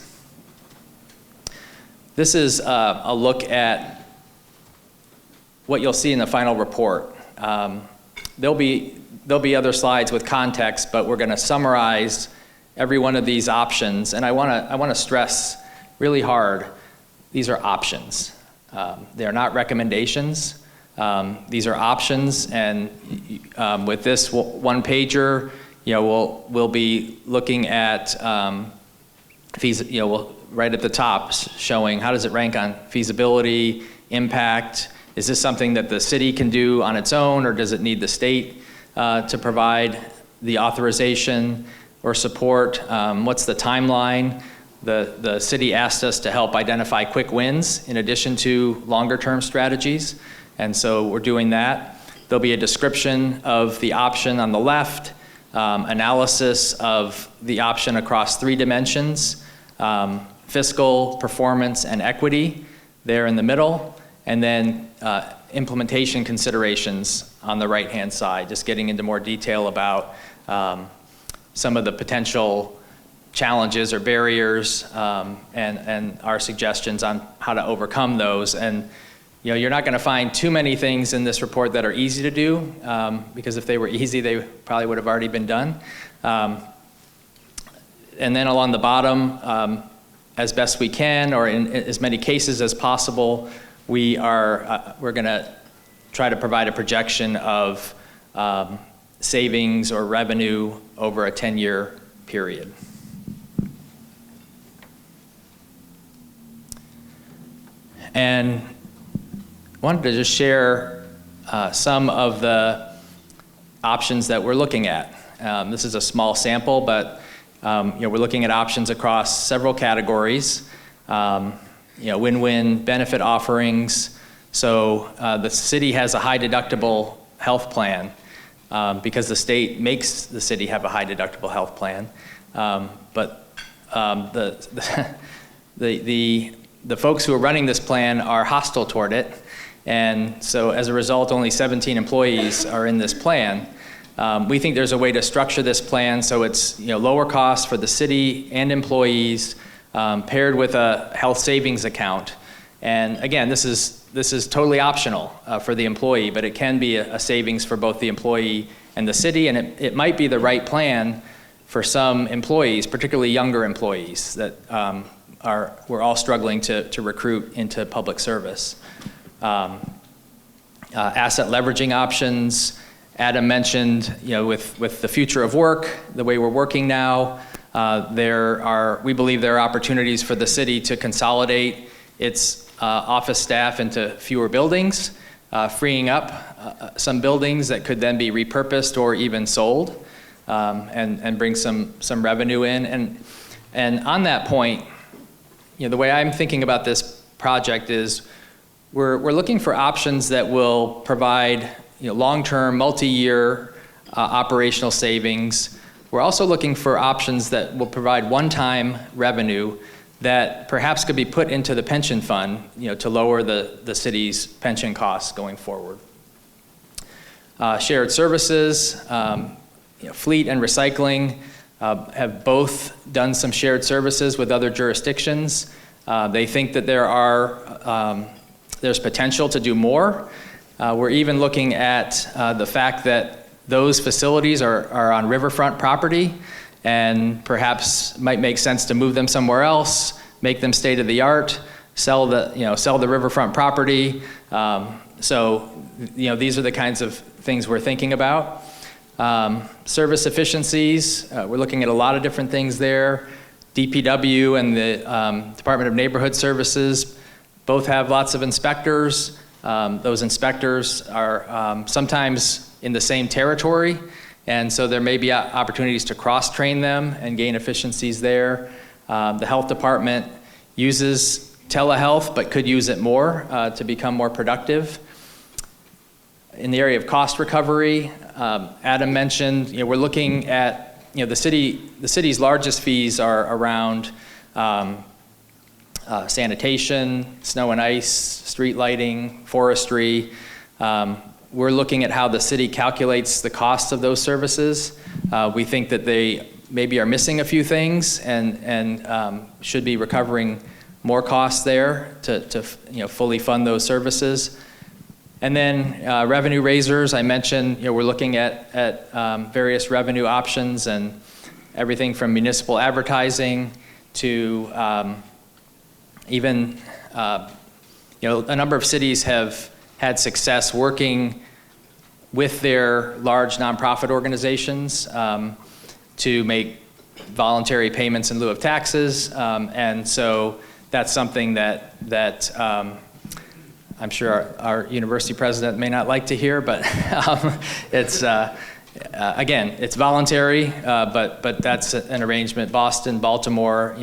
This is a look at what you'll see in the final report. There'll be other slides with context, but we're going to summarize every one of these options. And I want to stress really hard, these are options. They're not recommendations. These are options, and with this one pager, we'll be looking at right at the top, showing how does it rank on feasibility, impact. Is this something that the city can do on its own, or does it need the state to provide the authorization or support. What's the timeline? The city asked us to help identify quick wins in addition to longer-term strategies, and so we're doing that. There'll be a description of the option on the left, analysis of the option across 3 dimensions, fiscal, performance, and equity there in the middle, and then implementation considerations on the right-hand side, just getting into more detail about some of the potential challenges or barriers and our suggestions on how to overcome those. And you're not going to find too many things in this report that are easy to do, because if they were easy, they probably would have already been done. And then along the bottom, as best we can, or in as many cases as possible, we're going to try to provide a projection of savings or revenue over a 10-year period. And I wanted to just share some of the options that we're looking at. This is a small sample, but we're looking at options across several categories. Win-win benefit offerings. So the city has a high deductible health plan because the state makes the city have a high deductible health plan. But the folks who are running this plan are hostile toward it. And so as a result, only 17 employees are in this plan. We think there's a way to structure this plan so it's lower cost for the city and employees, paired with a health savings account. And again, this is totally optional for the employee, but it can be a savings for both the employee and the city, and it might be the right plan for some employees, particularly younger employees that we're all struggling to recruit into public service. Asset leveraging options. Adam mentioned, with the future of work, the way we're working now, we believe there are opportunities for the city to consolidate its office staff into fewer buildings, freeing up some buildings that could then be repurposed or even sold, and bring some revenue in. And on that point, the way I'm thinking about this project is we're looking for options that will provide long-term, multi-year operational savings. We're also looking for options that will provide one-time revenue that perhaps could be put into the pension fund, to lower the city's pension costs going forward. Shared services, fleet and recycling have both done some shared services with other jurisdictions. They think that there's potential to do more. We're even looking at the fact that those facilities are on riverfront property, and perhaps might make sense to move them somewhere else, make them state of the art, sell the riverfront property. So these are the kinds of things we're thinking about. Service efficiencies, we're looking at a lot of different things there. DPW and the Department of Neighborhood Services both have lots of inspectors. Those inspectors are sometimes in the same territory, and so there may be opportunities to cross-train them and gain efficiencies there. The health department uses telehealth, but could use it more to become more productive. In the area of cost recovery, Adam mentioned, we're looking at, the city's largest fees are around sanitation, snow and ice, street lighting, forestry. We're looking at how the city calculates the cost of those services. We think that they maybe are missing a few things and should be recovering more costs there to fully fund those services. And then revenue raisers, I mentioned, we're looking at various revenue options, and everything from municipal advertising to even, a number of cities have had success working with their large nonprofit organizations to make voluntary payments in lieu of taxes, and so that's something that I'm sure our university president may not like to hear, but it's Again, it's voluntary, but that's an arrangement. Boston, Baltimore,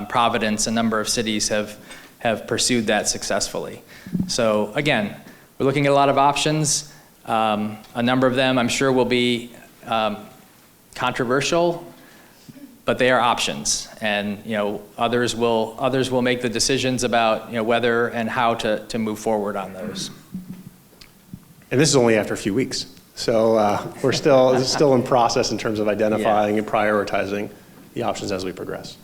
Providence, a number of cities have pursued that successfully. So again, we're looking at a lot of options. A number of them, I'm sure, will be controversial, but they are options, and others will make the decisions about whether and how to move forward on those. And this is only after a few weeks, so we're still in process in terms of identifying and prioritizing the options as we progress.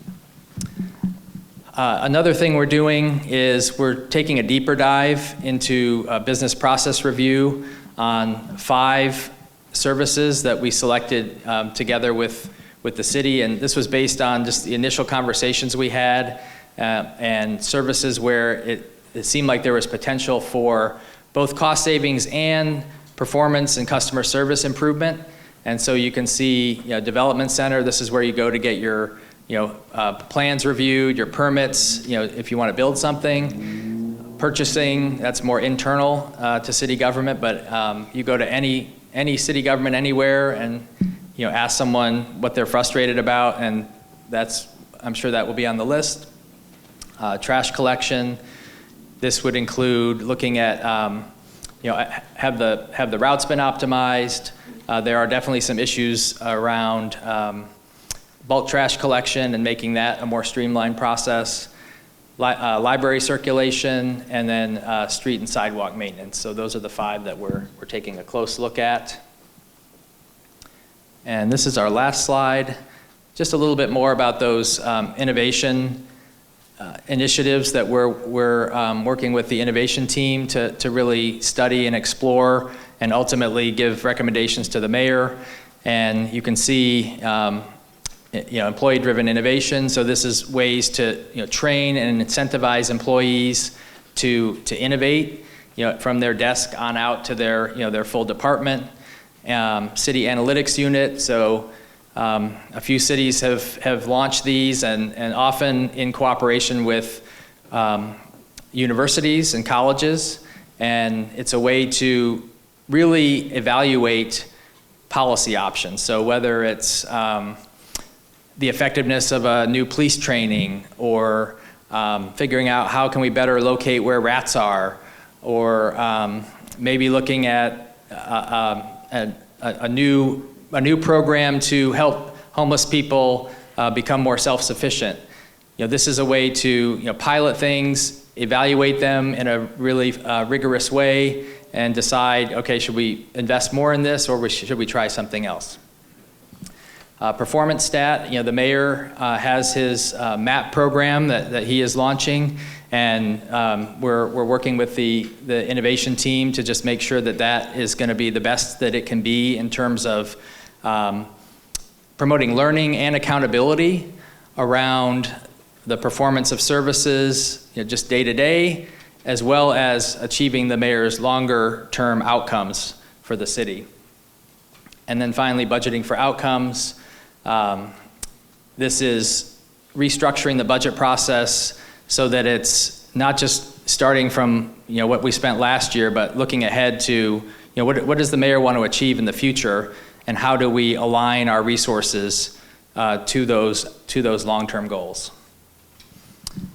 Another thing we're doing is we're taking a deeper dive into a business process review on 5 services that we selected together with the city, and this was based on just the initial conversations we had and services where it seemed like there was potential for both cost savings and performance and customer service improvement. And so you can see, development center, this is where you go to get your plans reviewed, your permits, if you want to build something. Purchasing, that's more internal to city government, but you go to any city government anywhere and ask someone what they're frustrated about, and I'm sure that will be on the list. Trash collection, this would include looking at, have the routes been optimized? There are definitely some issues around bulk trash collection and making that a more streamlined process. Library circulation, and then street and sidewalk maintenance. So those are the 5 that we're taking a close look at. And this is our last slide. Just a little bit more about those innovation initiatives that we're working with the innovation team to really study and explore and ultimately give recommendations to the mayor. And you can see employee-driven innovation. So this is ways to train and incentivize employees to innovate, from their desk on out to their full department. City analytics unit. So a few cities have launched these, and often in cooperation with universities and colleges. And it's a way to really evaluate policy options. So whether it's the effectiveness of a new police training, or figuring out how can we better locate where rats are, or maybe looking at a new program to help homeless people become more self-sufficient. This is a way to pilot things, evaluate them in a really rigorous way, and decide, okay, should we invest more in this, or should we try something else? Performance stat, the mayor has his MAP program that he is launching, and we're working with the innovation team to just make sure that is going to be the best that it can be in terms of promoting learning and accountability around the performance of services, just day to day, as well as achieving the mayor's longer term outcomes for the city. And then finally, budgeting for outcomes. This is restructuring the budget process so that it's not just starting from what we spent last year, but looking ahead to what does the mayor want to achieve in the future, and how do we align our resources to those long-term goals.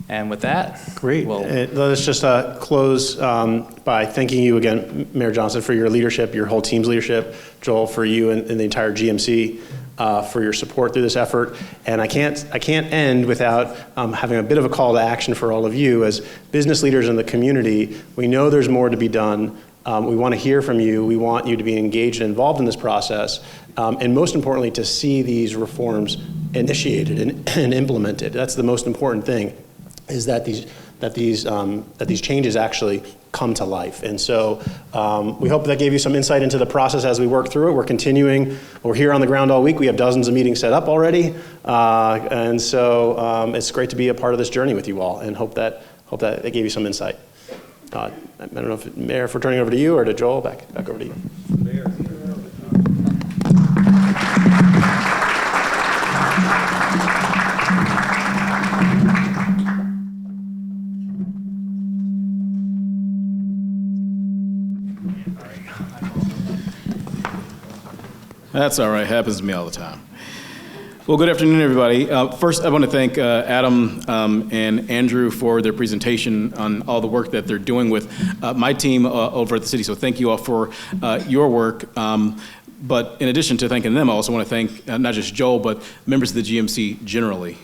And with that, great. Let's just close by thanking you again, Mayor Johnson, for your leadership, your whole team's leadership, Joel, for you and the entire GMC. For your support through this effort. And I can't end without having a bit of a call to action for all of you as business leaders in the community. We know there's more to be done. We want to hear from you. We want you to be engaged and involved in this process. And most importantly, to see these reforms initiated and implemented. That's the most important thing, is that these changes actually come to life. And so we hope that gave you some insight into the process as we work through it. We're continuing. We're here on the ground all week. We have dozens of meetings set up already. And so it's great to be a part of this journey with you all, and hope that it gave you some insight. I don't know if, Mayor, if we're turning over to you or to Joel, back over to you. Mayor. That's all right. Happens to me all the time. Well, good afternoon, everybody. First, I want to thank Adam and Andrew for their presentation on all the work that they're doing with my team over at the city. So thank you all for your work. But in addition to thanking them, I also want to thank not just Joel, but members of the GMC generally,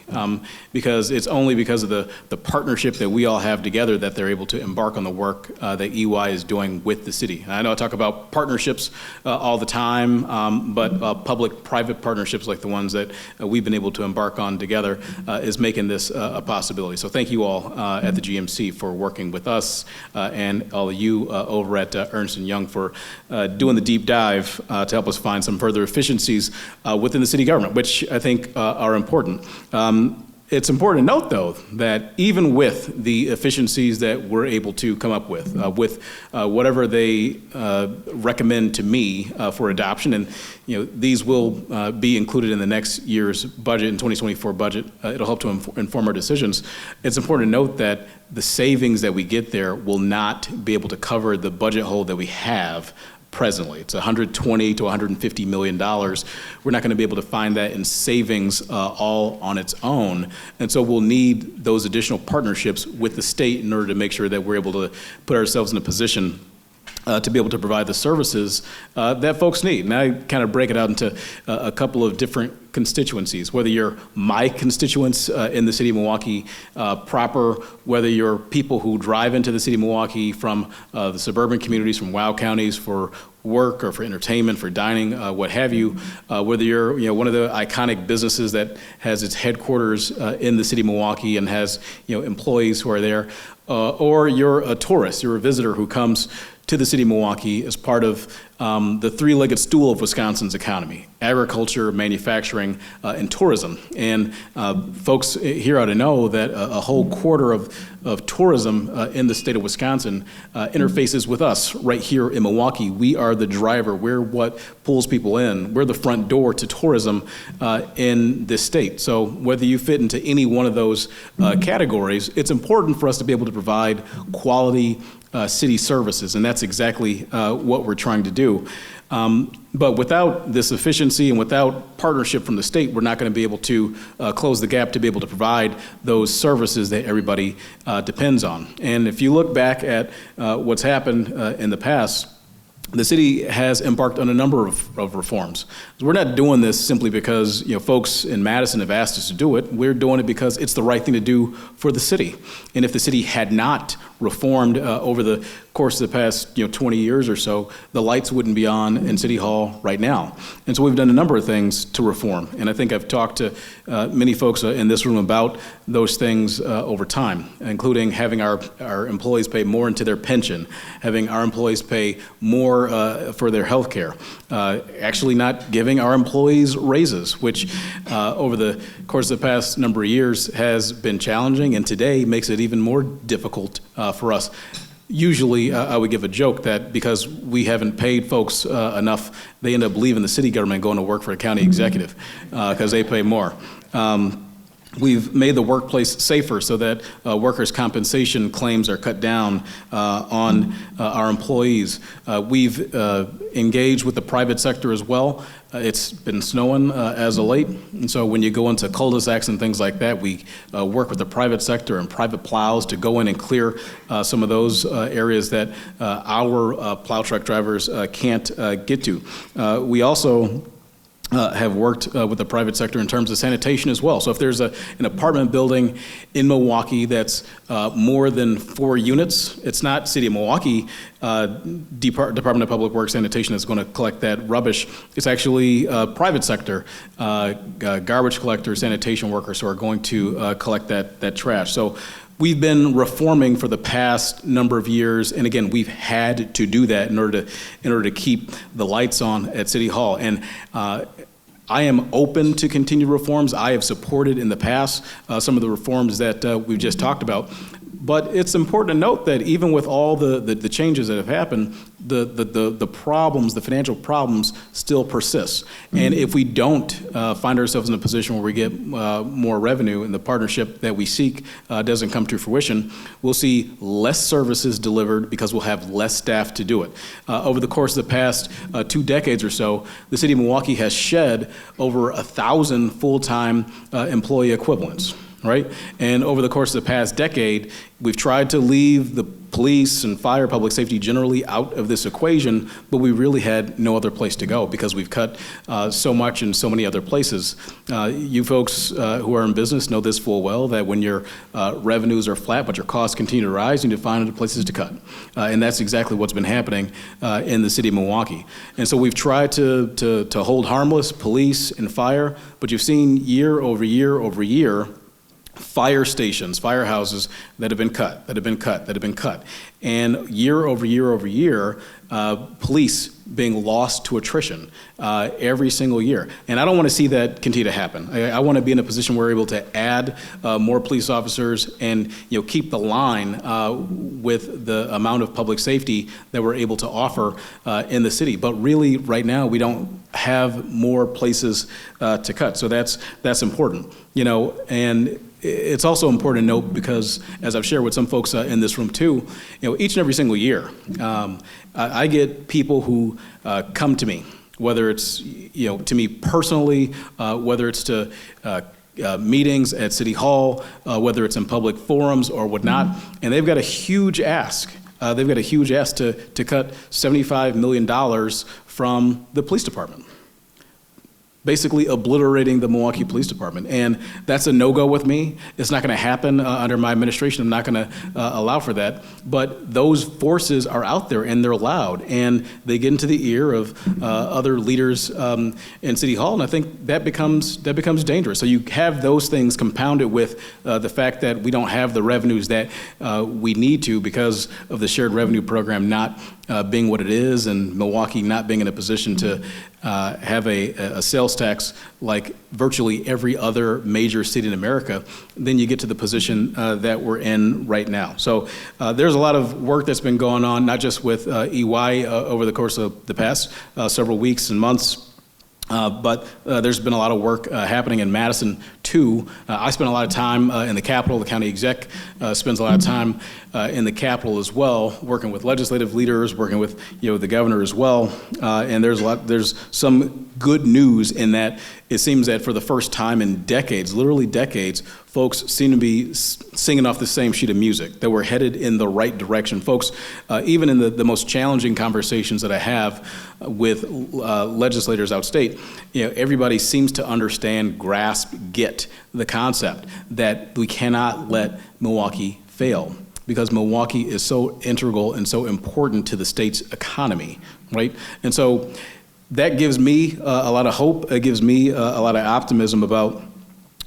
because it's only because of the partnership that we all have together that they're able to embark on the work that EY is doing with the city. And I know I talk about partnerships all the time, but public-private partnerships like the ones that we've been able to embark on together is making this a possibility. So thank you all at the GMC for working with us and all of you over at Ernst & Young for doing the deep dive to help us find some further efficiencies within the city government, which I think are important. It's important to note, though, that even with the efficiencies that we're able to come up with whatever they recommend to me for adoption, and these will be included in the next year's budget, in 2024 budget. It'll help to inform our decisions. It's important to note that the savings that we get there will not be able to cover the budget hole that we have presently. It's $120 to $150 million. We're not going to be able to find that in savings all on its own. And so we'll need those additional partnerships with the state in order to make sure that we're able to put ourselves in a position to be able to provide the services that folks need. And I kind of break it out into a couple of different constituencies, whether you're my constituents in the city of Milwaukee proper, whether you're people who drive into the city of Milwaukee from the suburban communities, from WOW counties for work or for entertainment, for dining, what have you, whether you're one of the iconic businesses that has its headquarters in the city of Milwaukee and has employees who are there, or you're a tourist, you're a visitor who comes to the city of Milwaukee as part of the three-legged stool of Wisconsin's economy: agriculture, manufacturing, and tourism. And folks here ought to know that a whole quarter of tourism in the state of Wisconsin interfaces with us right here in Milwaukee. We are the driver. We're what pulls people in. We're the front door to tourism in this state. So whether you fit into any one of those categories, it's important for us to be able to provide quality city services, and that's exactly what we're trying to do. But without this efficiency and without partnership from the state, we're not going to be able to close the gap to be able to provide those services that everybody depends on. And if you look back at what's happened in the past, the city has embarked on a number of reforms. We're not doing this simply because folks in Madison have asked us to do it. We're doing it because it's the right thing to do for the city. And if the city had not reformed over the course of the past 20 years or so, the lights wouldn't be on in City Hall right now. And so we've done a number of things to reform. And I think I've talked to many folks in this room about those things over time, including having our employees pay more into their pension, having our employees pay more for their health care, actually not giving our employees raises, which over the course of the past number of years has been challenging, and today makes it even more difficult for us. Usually, I would give a joke that because we haven't paid folks enough, they end up leaving the city government and going to work for a county executive because they pay more. We've made the workplace safer so that workers' compensation claims are cut down on our employees. We've engaged with the private sector as well. It's been snowing as of late, and so when you go into cul-de-sacs and things like that, we work with the private sector and private plows to go in and clear some of those areas that our plow truck drivers can't get to. We also have worked with the private sector in terms of sanitation as well. So if there's an apartment building in Milwaukee that's more than 4 units, it's not City of Milwaukee Department of Public Works Sanitation that's going to collect that rubbish. It's actually private sector garbage collectors, sanitation workers who are going to collect that trash. So we've been reforming for the past number of years, and again, we've had to do that in order to keep the lights on at City Hall. And I am open to continued reforms. I have supported in the past some of the reforms that we've just talked about. But it's important to note that even with all the changes that have happened, the problems, the financial problems still persist. And if we don't find ourselves in a position where we get more revenue and the partnership that we seek doesn't come to fruition, we'll see less services delivered because we'll have less staff to do it. Over the course of the past 2 decades or so, the City of Milwaukee has shed over 1,000 full-time employee equivalents. Right? And over the course of the past decade, we've tried to leave the police and fire, public safety generally out of this equation, but we really had no other place to go because we've cut so much in so many other places. You folks who are in business know this full well, that when your revenues are flat but your costs continue to rise, you need to find other places to cut. And that's exactly what's been happening in the City of Milwaukee. And so we've tried to hold harmless police and fire, but you've seen year over year over year fire stations, firehouses that have been cut, that have been cut, that have been cut. And year over year over year, police being lost to attrition every single year. And I don't want to see that continue to happen. I want to be in a position where we're able to add more police officers and keep the line with the amount of public safety that we're able to offer in the city. But really, right now, we don't have more places to cut. So that's important. And it's also important to note, because as I've shared with some folks in this room too, each and every single year, I get people who come to me, whether it's to me personally, whether it's to meetings at City Hall, whether it's in public forums or whatnot, and they've got a huge ask. They've got a huge ask to cut $75 million from the police department, basically obliterating the Milwaukee Police Department. And that's a no-go with me. It's not going to happen under my administration. I'm not going to allow for that. But those forces are out there, and they're loud, and they get into the ear of other leaders in City Hall, and I think that becomes dangerous. So you have those things compounded with the fact that we don't have the revenues that we need to because of the shared revenue program not being what it is, and Milwaukee not being in a position to have a sales tax like virtually every other major city in America, then you get to the position that we're in right now. So there's a lot of work that's been going on, not just with EY over the course of the past several weeks and months, but there's been a lot of work happening in Madison too. I spend a lot of time in the Capitol. The county exec spends a lot of time in the Capitol as well, working with legislative leaders, working with the governor as well. And there's some good news in that it seems that for the first time in decades, literally decades, folks seem to be singing off the same sheet of music, that we're headed in the right direction. Folks, even in the most challenging conversations that I have with legislators outstate, everybody seems to understand, grasp, get the concept that we cannot let Milwaukee fail, because Milwaukee is so integral and so important to the state's economy, right? And so that gives me a lot of hope. It gives me a lot of optimism about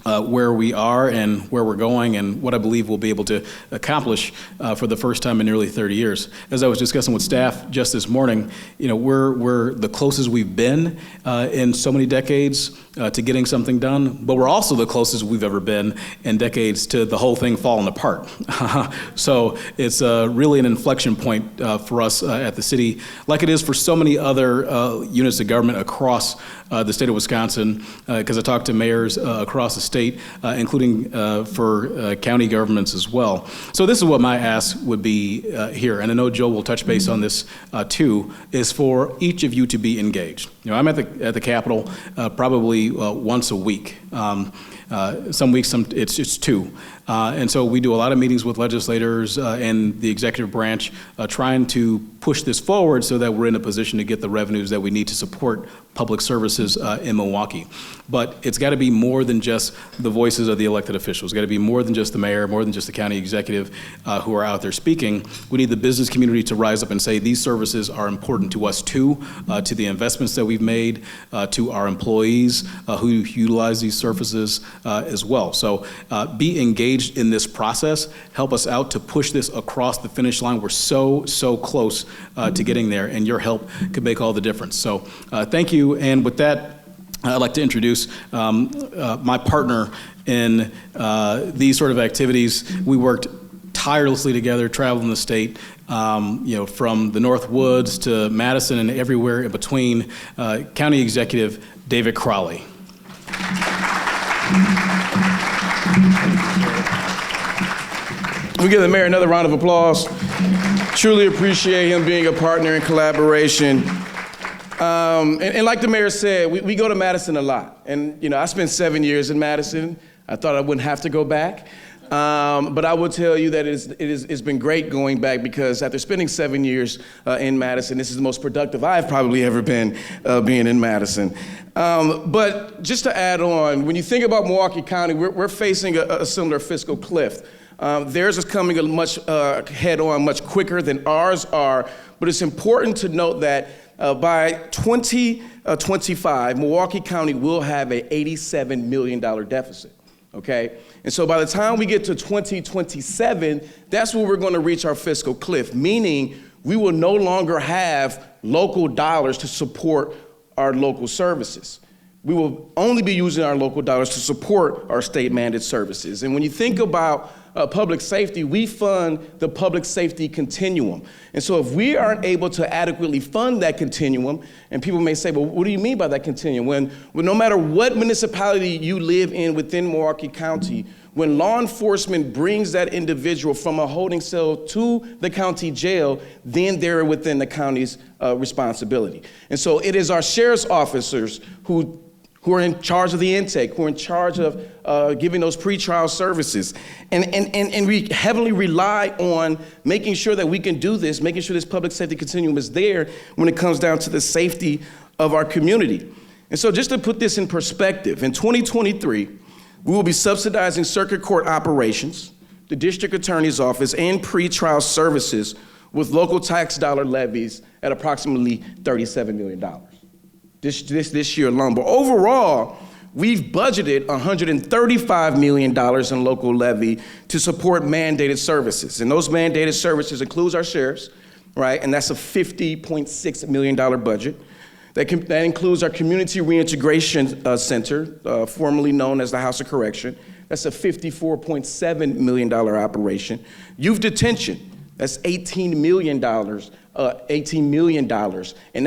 where we are and where we're going and what I believe we'll be able to accomplish for the first time in nearly 30 years. As I was discussing with staff just this morning, we're the closest we've been in so many decades to getting something done, but we're also the closest we've ever been in decades to the whole thing falling apart. So it's really an inflection point for us at the city, like it is for so many other units of government across the state of Wisconsin, because I talked to mayors across the state, including for county governments as well. So this is what my ask would be here, and I know Joe will touch base on this too, is for each of you to be engaged. I'm at the Capitol probably once a week. Some weeks it's two. And so we do a lot of meetings with legislators and the executive branch trying to push this forward so that we're in a position to get the revenues that we need to support public services in Milwaukee. But it's got to be more than just the voices of the elected officials. It's got to be more than just the mayor, more than just the county executive who are out there speaking. We need the business community to rise up and say these services are important to us too, to the investments that we've made, to our employees who utilize these services as well. So be engaged in this process. Help us out to push this across the finish line. We're so close to getting there, and your help could make all the difference. So thank you. And with that, I'd like to introduce my partner in these sort of activities. We worked tirelessly together, traveling the state, from the North Woods to Madison and everywhere in between, County Executive David Crowley. We give the mayor another round of applause. Truly appreciate him being a partner in collaboration. And like the mayor said, we go to Madison a lot. And, I spent 7 years in Madison. I thought I wouldn't have to go back. But I will tell you that it's been great going back, because after spending 7 years in Madison, this is the most productive I've probably ever been being in Madison. But just to add on, when you think about Milwaukee County, we're facing a similar fiscal cliff. Theirs is coming much head on, much quicker than ours are. But it's important to note that by 2025, Milwaukee County will have an $87 million deficit. Okay? And so by the time we get to 2027, that's when we're going to reach our fiscal cliff, meaning we will no longer have local dollars to support our local services. We will only be using our local dollars to support our state-mandated services. And when you think about public safety, we fund the public safety continuum. And so if we aren't able to adequately fund that continuum, and people may say, well, what do you mean by that continuum? When no matter what municipality you live in within Milwaukee County, when law enforcement brings that individual from a holding cell to the county jail, then they're within the county's responsibility. And so it is our sheriff's officers who are in charge of the intake, who are in charge of giving those pretrial services. And we heavily rely on making sure that we can do this, making sure this public safety continuum is there when it comes down to the safety of our community. And so just to put this in perspective, in 2023, we will be subsidizing circuit court operations, the district attorney's office, and pretrial services with local tax dollar levies at approximately $37 million. This year alone. But overall, we've budgeted $135 million in local levy to support mandated services. And those mandated services includes our sheriffs, right? And that's a $50.6 million budget. That includes our Community Reintegration Center, formerly known as the House of Correction. That's a $54.7 million operation. Youth detention, that's $18 million. $18 million. And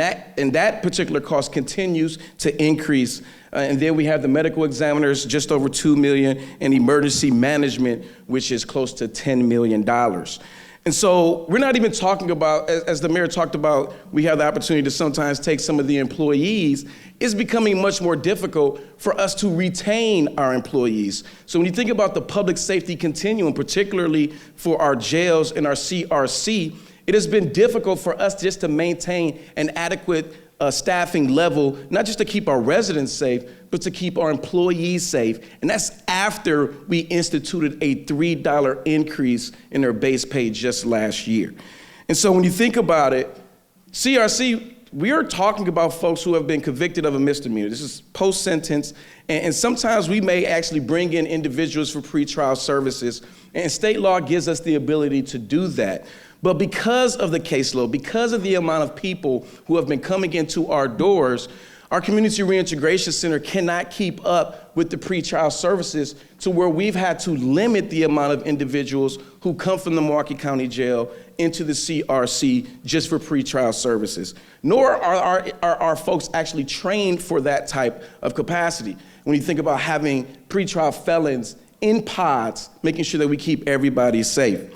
that particular cost continues to increase. And then we have the medical examiners, just over $2 million, and emergency management, which is close to $10 million. And so we're not even talking about, as the mayor talked about, we have the opportunity to sometimes take some of the employees. It's becoming much more difficult for us to retain our employees. So when you think about the public safety continuum, particularly for our jails and our CRC, it has been difficult for us just to maintain an adequate staffing level, not just to keep our residents safe, but to keep our employees safe. And that's after we instituted a $3 increase in their base pay just last year. And so when you think about it, CRC, we are talking about folks who have been convicted of a misdemeanor. This is post-sentence, and sometimes we may actually bring in individuals for pretrial services, and state law gives us the ability to do that. But because of the caseload, because of the amount of people who have been coming into our doors, our Community Reintegration Center cannot keep up with the pretrial services to where we've had to limit the amount of individuals who come from the Milwaukee County Jail into the CRC just for pretrial services. Nor are our folks actually trained for that type of capacity. When you think about having pretrial felons in pods, making sure that we keep everybody safe.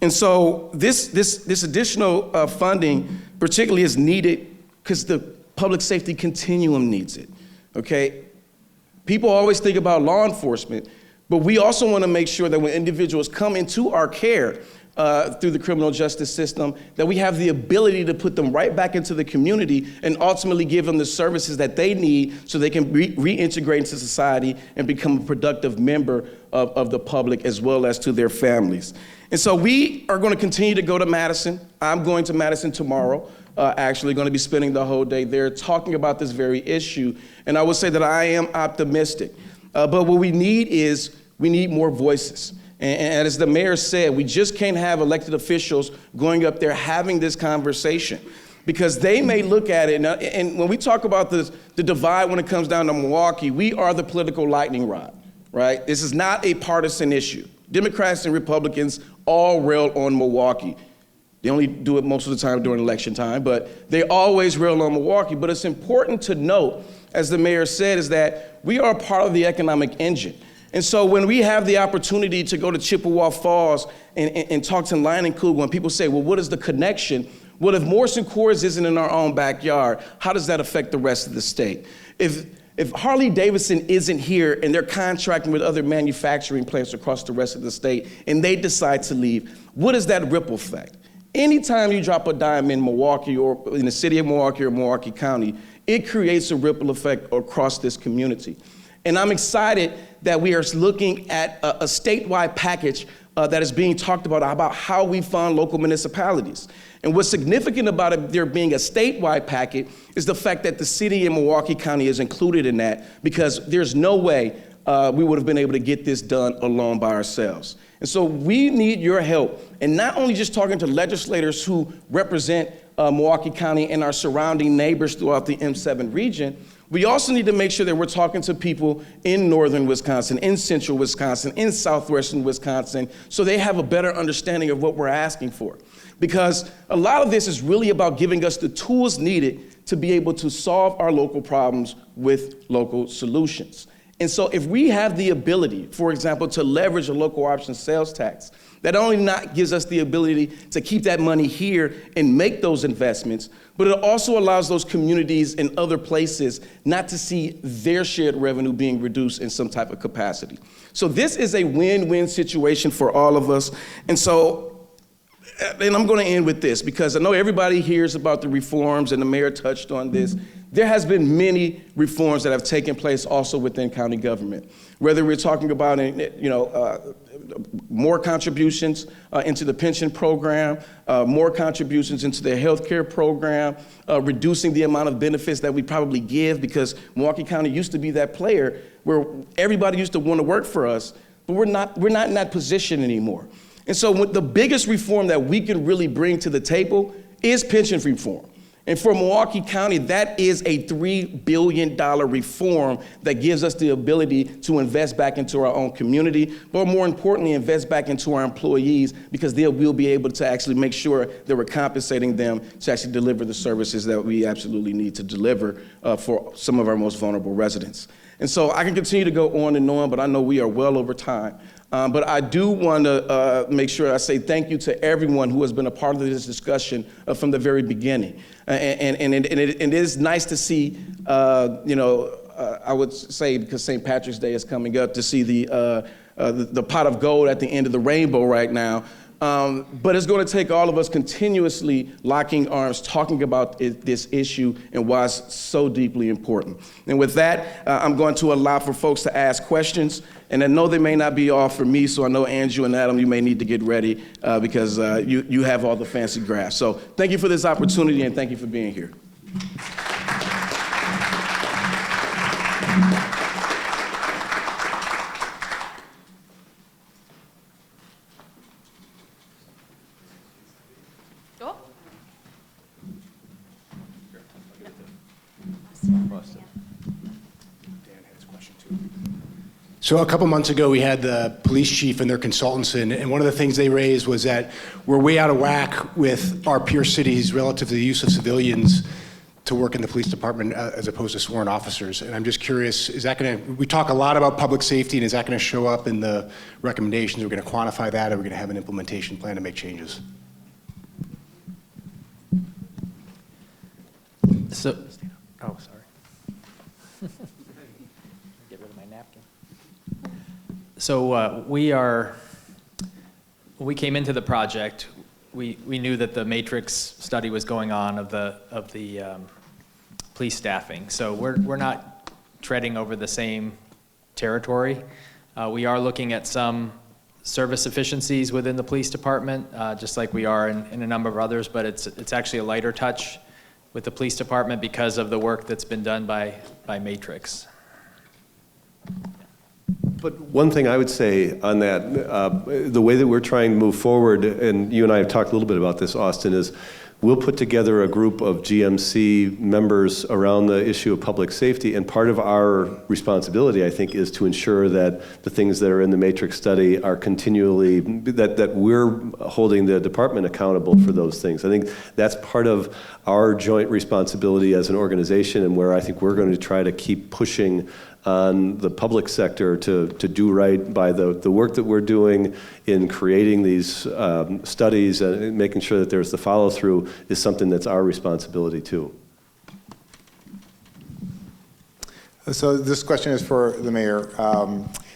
And so this additional funding particularly is needed because the public safety continuum needs it, okay? People always think about law enforcement, but we also want to make sure that when individuals come into our care through the criminal justice system, that we have the ability to put them right back into the community and ultimately give them the services that they need so they can reintegrate into society and become a productive member of the public as well as to their families. And so we are going to continue to go to Madison. I'm going to Madison tomorrow, actually going to be spending the whole day there talking about this very issue. And I will say that I am optimistic. But what we need more voices. And as the mayor said, we just can't have elected officials going up there having this conversation because they may look at it. And when we talk about the divide when it comes down to Milwaukee, we are the political lightning rod, right? This is not a partisan issue. Democrats and Republicans all rail on Milwaukee. They only do it most of the time during election time, but they always rail on Milwaukee. But it's important to note, as the mayor said, is that we are part of the economic engine. And so when we have the opportunity to go to Chippewa Falls and talk to Lion and Cougar, when people say, well, what is the connection? Well, if Morrison Coors isn't in our own backyard, how does that affect the rest of the state? If Harley Davidson isn't here and they're contracting with other manufacturing plants across the rest of the state and they decide to leave, what is that ripple effect? Anytime you drop a dime in Milwaukee or in the city of Milwaukee or Milwaukee County, it creates a ripple effect across this community. And I'm excited that we are looking at a statewide package that is being talked about how we fund local municipalities. And what's significant about it there being a statewide packet is the fact that the city of Milwaukee County is included in that, because there's no way we would have been able to get this done alone by ourselves. And so we need your help, and not only just talking to legislators who represent Milwaukee County and our surrounding neighbors throughout the M7 region, we also need to make sure that we're talking to people in northern Wisconsin, in central Wisconsin, in southwestern Wisconsin, so they have a better understanding of what we're asking for. Because a lot of this is really about giving us the tools needed to be able to solve our local problems with local solutions. And so if we have the ability, for example, to leverage a local option sales tax, that only not gives us the ability to keep that money here and make those investments, but it also allows those communities in other places not to see their shared revenue being reduced in some type of capacity. So this is a win-win situation for all of us. And I'm going to end with this, because I know everybody hears about the reforms, and the mayor touched on this. There has been many reforms that have taken place also within county government, whether we're talking about more contributions into the pension program, more contributions into the health care program, reducing the amount of benefits that we probably give, because Milwaukee County used to be that player where everybody used to want to work for us, but we're not in that position anymore. And so the biggest reform that we can really bring to the table is pension reform. And for Milwaukee County, that is a $3 billion reform that gives us the ability to invest back into our own community, but more importantly, invest back into our employees, because we'll be able to actually make sure that we're compensating them to actually deliver the services that we absolutely need to deliver for some of our most vulnerable residents. And so I can continue to go on and on, but I know we are well over time. But I do want to make sure I say thank you to everyone who has been a part of this discussion from the very beginning. And it is nice to see, I would say, because St. Patrick's Day is coming up, to see the pot of gold at the end of the rainbow right now. But it's going to take all of us continuously locking arms, talking about this issue and why it's so deeply important. And with that, I'm going to allow for folks to ask questions. And I know they may not be all for me, so I know Andrew and Adam, you may need to get ready because you have all the fancy graphs. So thank you for this opportunity, and thank you for being here. So a couple months ago, we had the police chief and their consultants in, and one of the things they raised was that we're way out of whack with our peer cities relative to the use of civilians to work in the police department as opposed to sworn officers. And I'm just curious, is that going to, we talk a lot about public safety, and is that going to show up in the recommendations? Are we going to quantify that? Are we going to have an implementation plan to make changes? Sorry. Get rid of my napkin. So when we came into the project, we knew that the matrix study was going on of the police staffing. So we're not treading over the same territory. We are looking at some service efficiencies within the police department, just like we are in a number of others, but it's actually a lighter touch with the police department because of the work that's been done by Matrix. But one thing I would say on that, the way that we're trying to move forward, and you and I have talked a little bit about this, Austin, is we'll put together a group of GMC members around the issue of public safety, and part of our responsibility, I think, is to ensure that the things that are in the matrix study are continually, that we're holding the department accountable for those things. I think that's part of our joint responsibility as an organization, and where I think we're going to try to keep pushing on the public sector to do right by the work that we're doing in creating these studies and making sure that there's the follow-through is something that's our responsibility too. So this question is for the mayor.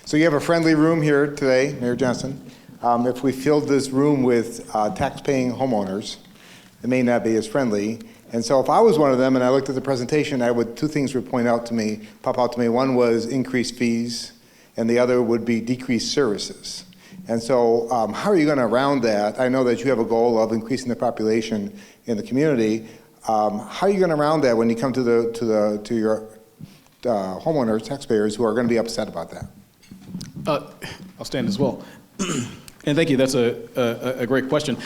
So you have a friendly room here today, Mayor Johnson. If we filled this room with tax-paying homeowners, it may not be as friendly. And so if I was one of them and I looked at the presentation, two things would pop out to me. One was increased fees, and the other would be decreased services. And so how are you going to round that? I know that you have a goal of increasing the population in the community. How are you going to round that when you come to your homeowners, taxpayers, who are going to be upset about that? I'll stand as well. And thank you, that's a great question.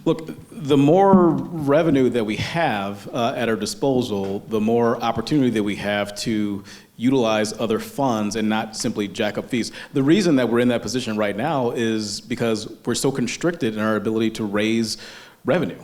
Look, the more revenue that we have at our disposal, the more opportunity that we have to utilize other funds and not simply jack up fees. The reason that we're in that position right now is because we're so constricted in our ability to raise revenue.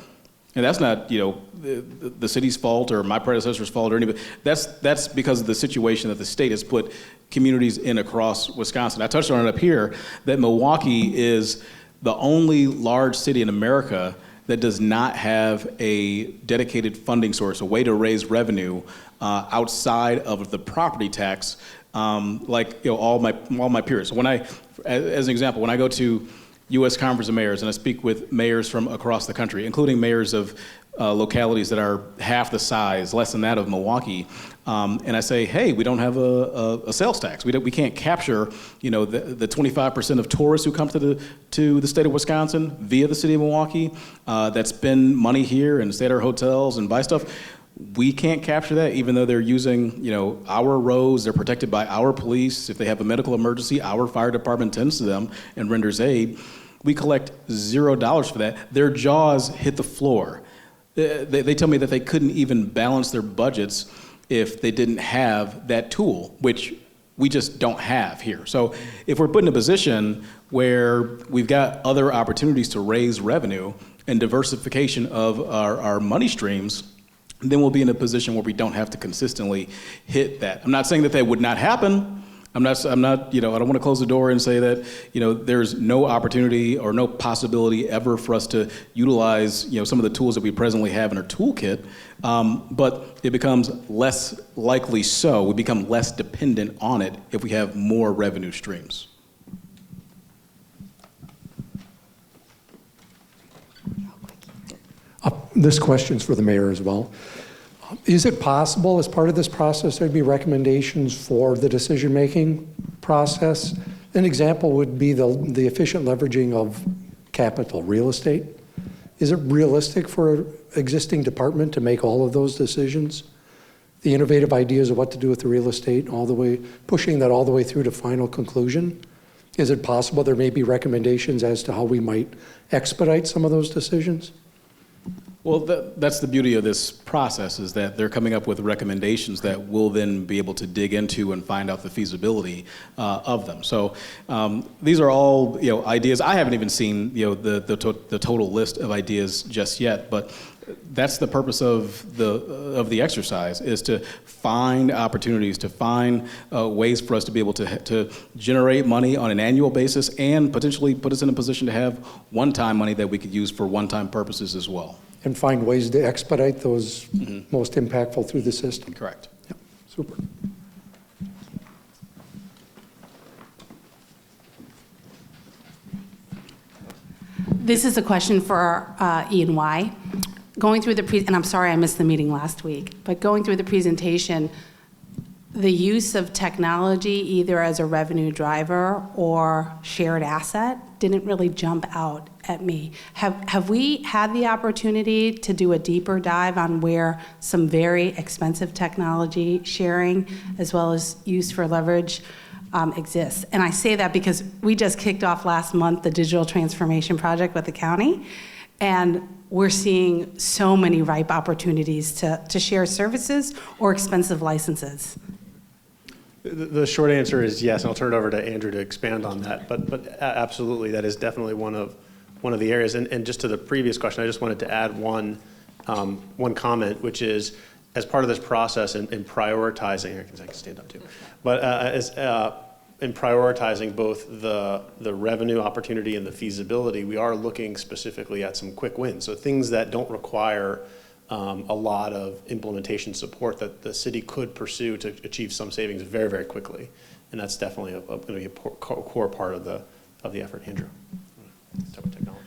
And that's not, the city's fault or my predecessor's fault or anybody. That's because of the situation that the state has put communities in across Wisconsin. I touched on it up here that Milwaukee is the only large city in America that does not have a dedicated funding source, a way to raise revenue outside of the property tax, like all my peers. When as an example, when I go to U.S. Conference of Mayors and I speak with mayors from across the country, including mayors of localities that are half the size, less than that of Milwaukee, and I say, hey, we don't have a sales tax. We can't capture, the 25% of tourists who come to the state of Wisconsin via the city of Milwaukee that spend money here and stay at our hotels and buy stuff. We can't capture that, even though they're using, our roads. They're protected by our police. If they have a medical emergency, our fire department tends to them and renders aid. We collect $0 for that. Their jaws hit the floor. They tell me that they couldn't even balance their budgets if they didn't have that tool, which we just don't have here. So if we're put in a position where we've got other opportunities to raise revenue and diversification of our money streams, then we'll be in a position where we don't have to consistently hit that. I'm not saying that would not happen. I'm not, I don't want to close the door and say that, there's no opportunity or no possibility ever for us to utilize, some of the tools that we presently have in our toolkit, but it becomes less likely so. We become less dependent on it if we have more revenue streams. This question's for the mayor as well. Is it possible, as part of this process, there'd be recommendations for the decision-making process? An example would be the efficient leveraging of capital, real estate. Is it realistic for an existing department to make all of those decisions? The innovative ideas of what to do with the real estate, pushing that all the way through to final conclusion? Is it possible there may be recommendations as to how we might expedite some of those decisions? Well, that's the beauty of this process, is that they're coming up with recommendations that we'll then be able to dig into and find out the feasibility of them. So these are all ideas. I haven't even seen the total list of ideas just yet, but that's the purpose of the exercise, is to find opportunities, to find ways for us to be able to generate money on an annual basis and potentially put us in a position to have one-time money that we could use for one-time purposes as well. And find ways to expedite those most impactful through the system. Correct. Yep. Super. This is a question for E&Y. Going through and I'm sorry I missed the meeting last week, but going through the presentation, the use of technology either as a revenue driver or shared asset didn't really jump out at me. Have we had the opportunity to do a deeper dive on where some very expensive technology sharing as well as use for leverage exists? And I say that because we just kicked off last month the digital transformation project with the county, and we're seeing so many ripe opportunities to share services or expensive licenses. The short answer is yes, and I'll turn it over to Andrew to expand on that. But absolutely, that is definitely one of the areas. And just to the previous question, I just wanted to add one comment, which is, as part of this process in prioritizing, I can stand up too, but in prioritizing both the revenue opportunity and the feasibility, we are looking specifically at some quick wins. So things that don't require a lot of implementation support that the city could pursue to achieve some savings very, very quickly. And that's definitely going to be a core part of the effort. Andrew, talk about technology.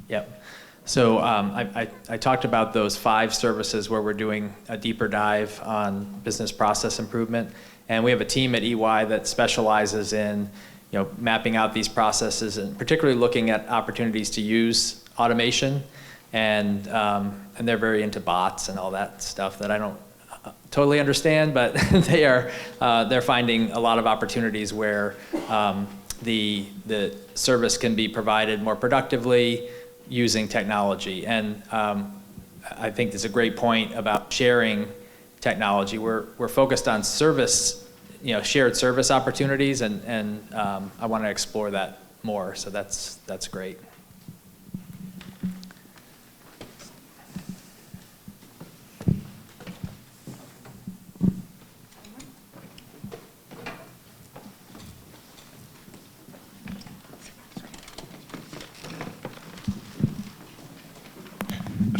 Yep. So I talked about those 5 services where we're doing a deeper dive on business process improvement. And we have a team at EY that specializes in, mapping out these processes and particularly looking at opportunities to use automation. And they're very into bots and all that stuff that I don't totally understand, but they're finding a lot of opportunities where the service can be provided more productively using technology. And I think there's a great point about sharing technology. We're focused on service, shared service opportunities, and I want to explore that more. So that's great.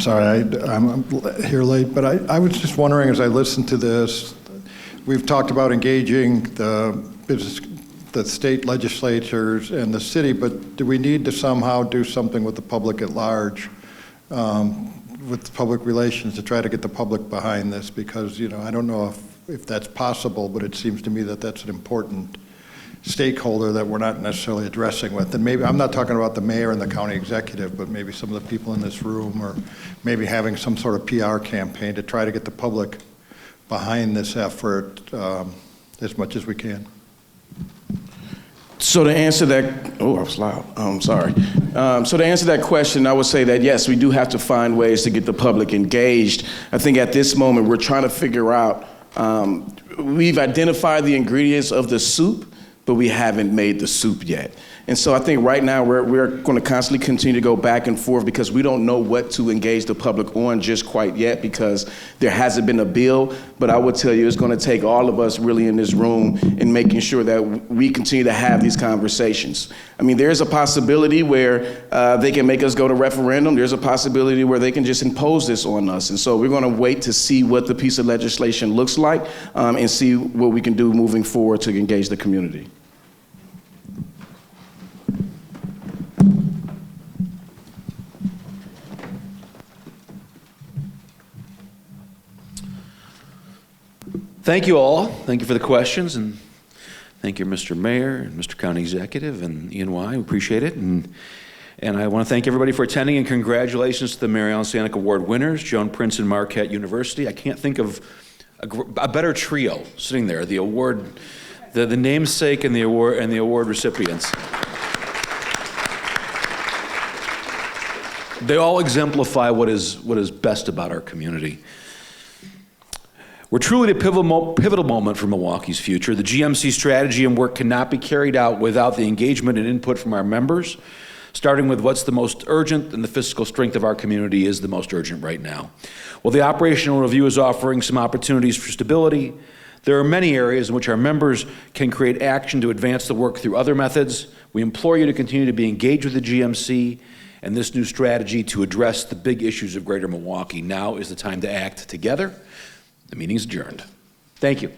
Sorry, I'm here late, but I was just wondering as I listened to this, we've talked about engaging the state legislatures and the city, but do we need to somehow do something with the public at large, with public relations to try to get the public behind this? Because, I don't know if that's possible, but it seems to me that that's an important stakeholder that we're not necessarily addressing with. And maybe, I'm not talking about the mayor and the county executive, but maybe some of the people in this room, or maybe having some sort of PR campaign to try to get the public behind this effort as much as we can. So to answer that, I was loud, I'm sorry. So to answer that question, I would say that yes, we do have to find ways to get the public engaged. I think at this moment, we're trying to figure out, we've identified the ingredients of the soup, but we haven't made the soup yet. And so I think right now we're going to constantly continue to go back and forth because we don't know what to engage the public on just quite yet because there hasn't been a bill. But I would tell you it's going to take all of us really in this room in making sure that we continue to have these conversations. I mean, there's a possibility where they can make us go to referendum. There's a possibility where they can just impose this on us. And so we're going to wait to see what the piece of legislation looks like and see what we can do moving forward to engage the community. Thank you all. Thank you for the questions, and thank you, Mr. Mayor and Mr. County Executive and E&Y. We appreciate it. And I want to thank everybody for attending, and congratulations to the Mary Ellen Stanek Award winners, Joan Prince and Marquette University. I can't think of a better trio sitting there, the award, the namesake and the award recipients. They all exemplify what is best about our community. We're truly at a pivotal moment for Milwaukee's future. The GMC strategy and work cannot be carried out without the engagement and input from our members, starting with what's the most urgent, and the fiscal strength of our community is the most urgent right now. While the operational review is offering some opportunities for stability, there are many areas in which our members can create action to advance the work through other methods. We implore you to continue to be engaged with the GMC and this new strategy to address the big issues of Greater Milwaukee. Now is the time to act together. The meeting's adjourned. Thank you.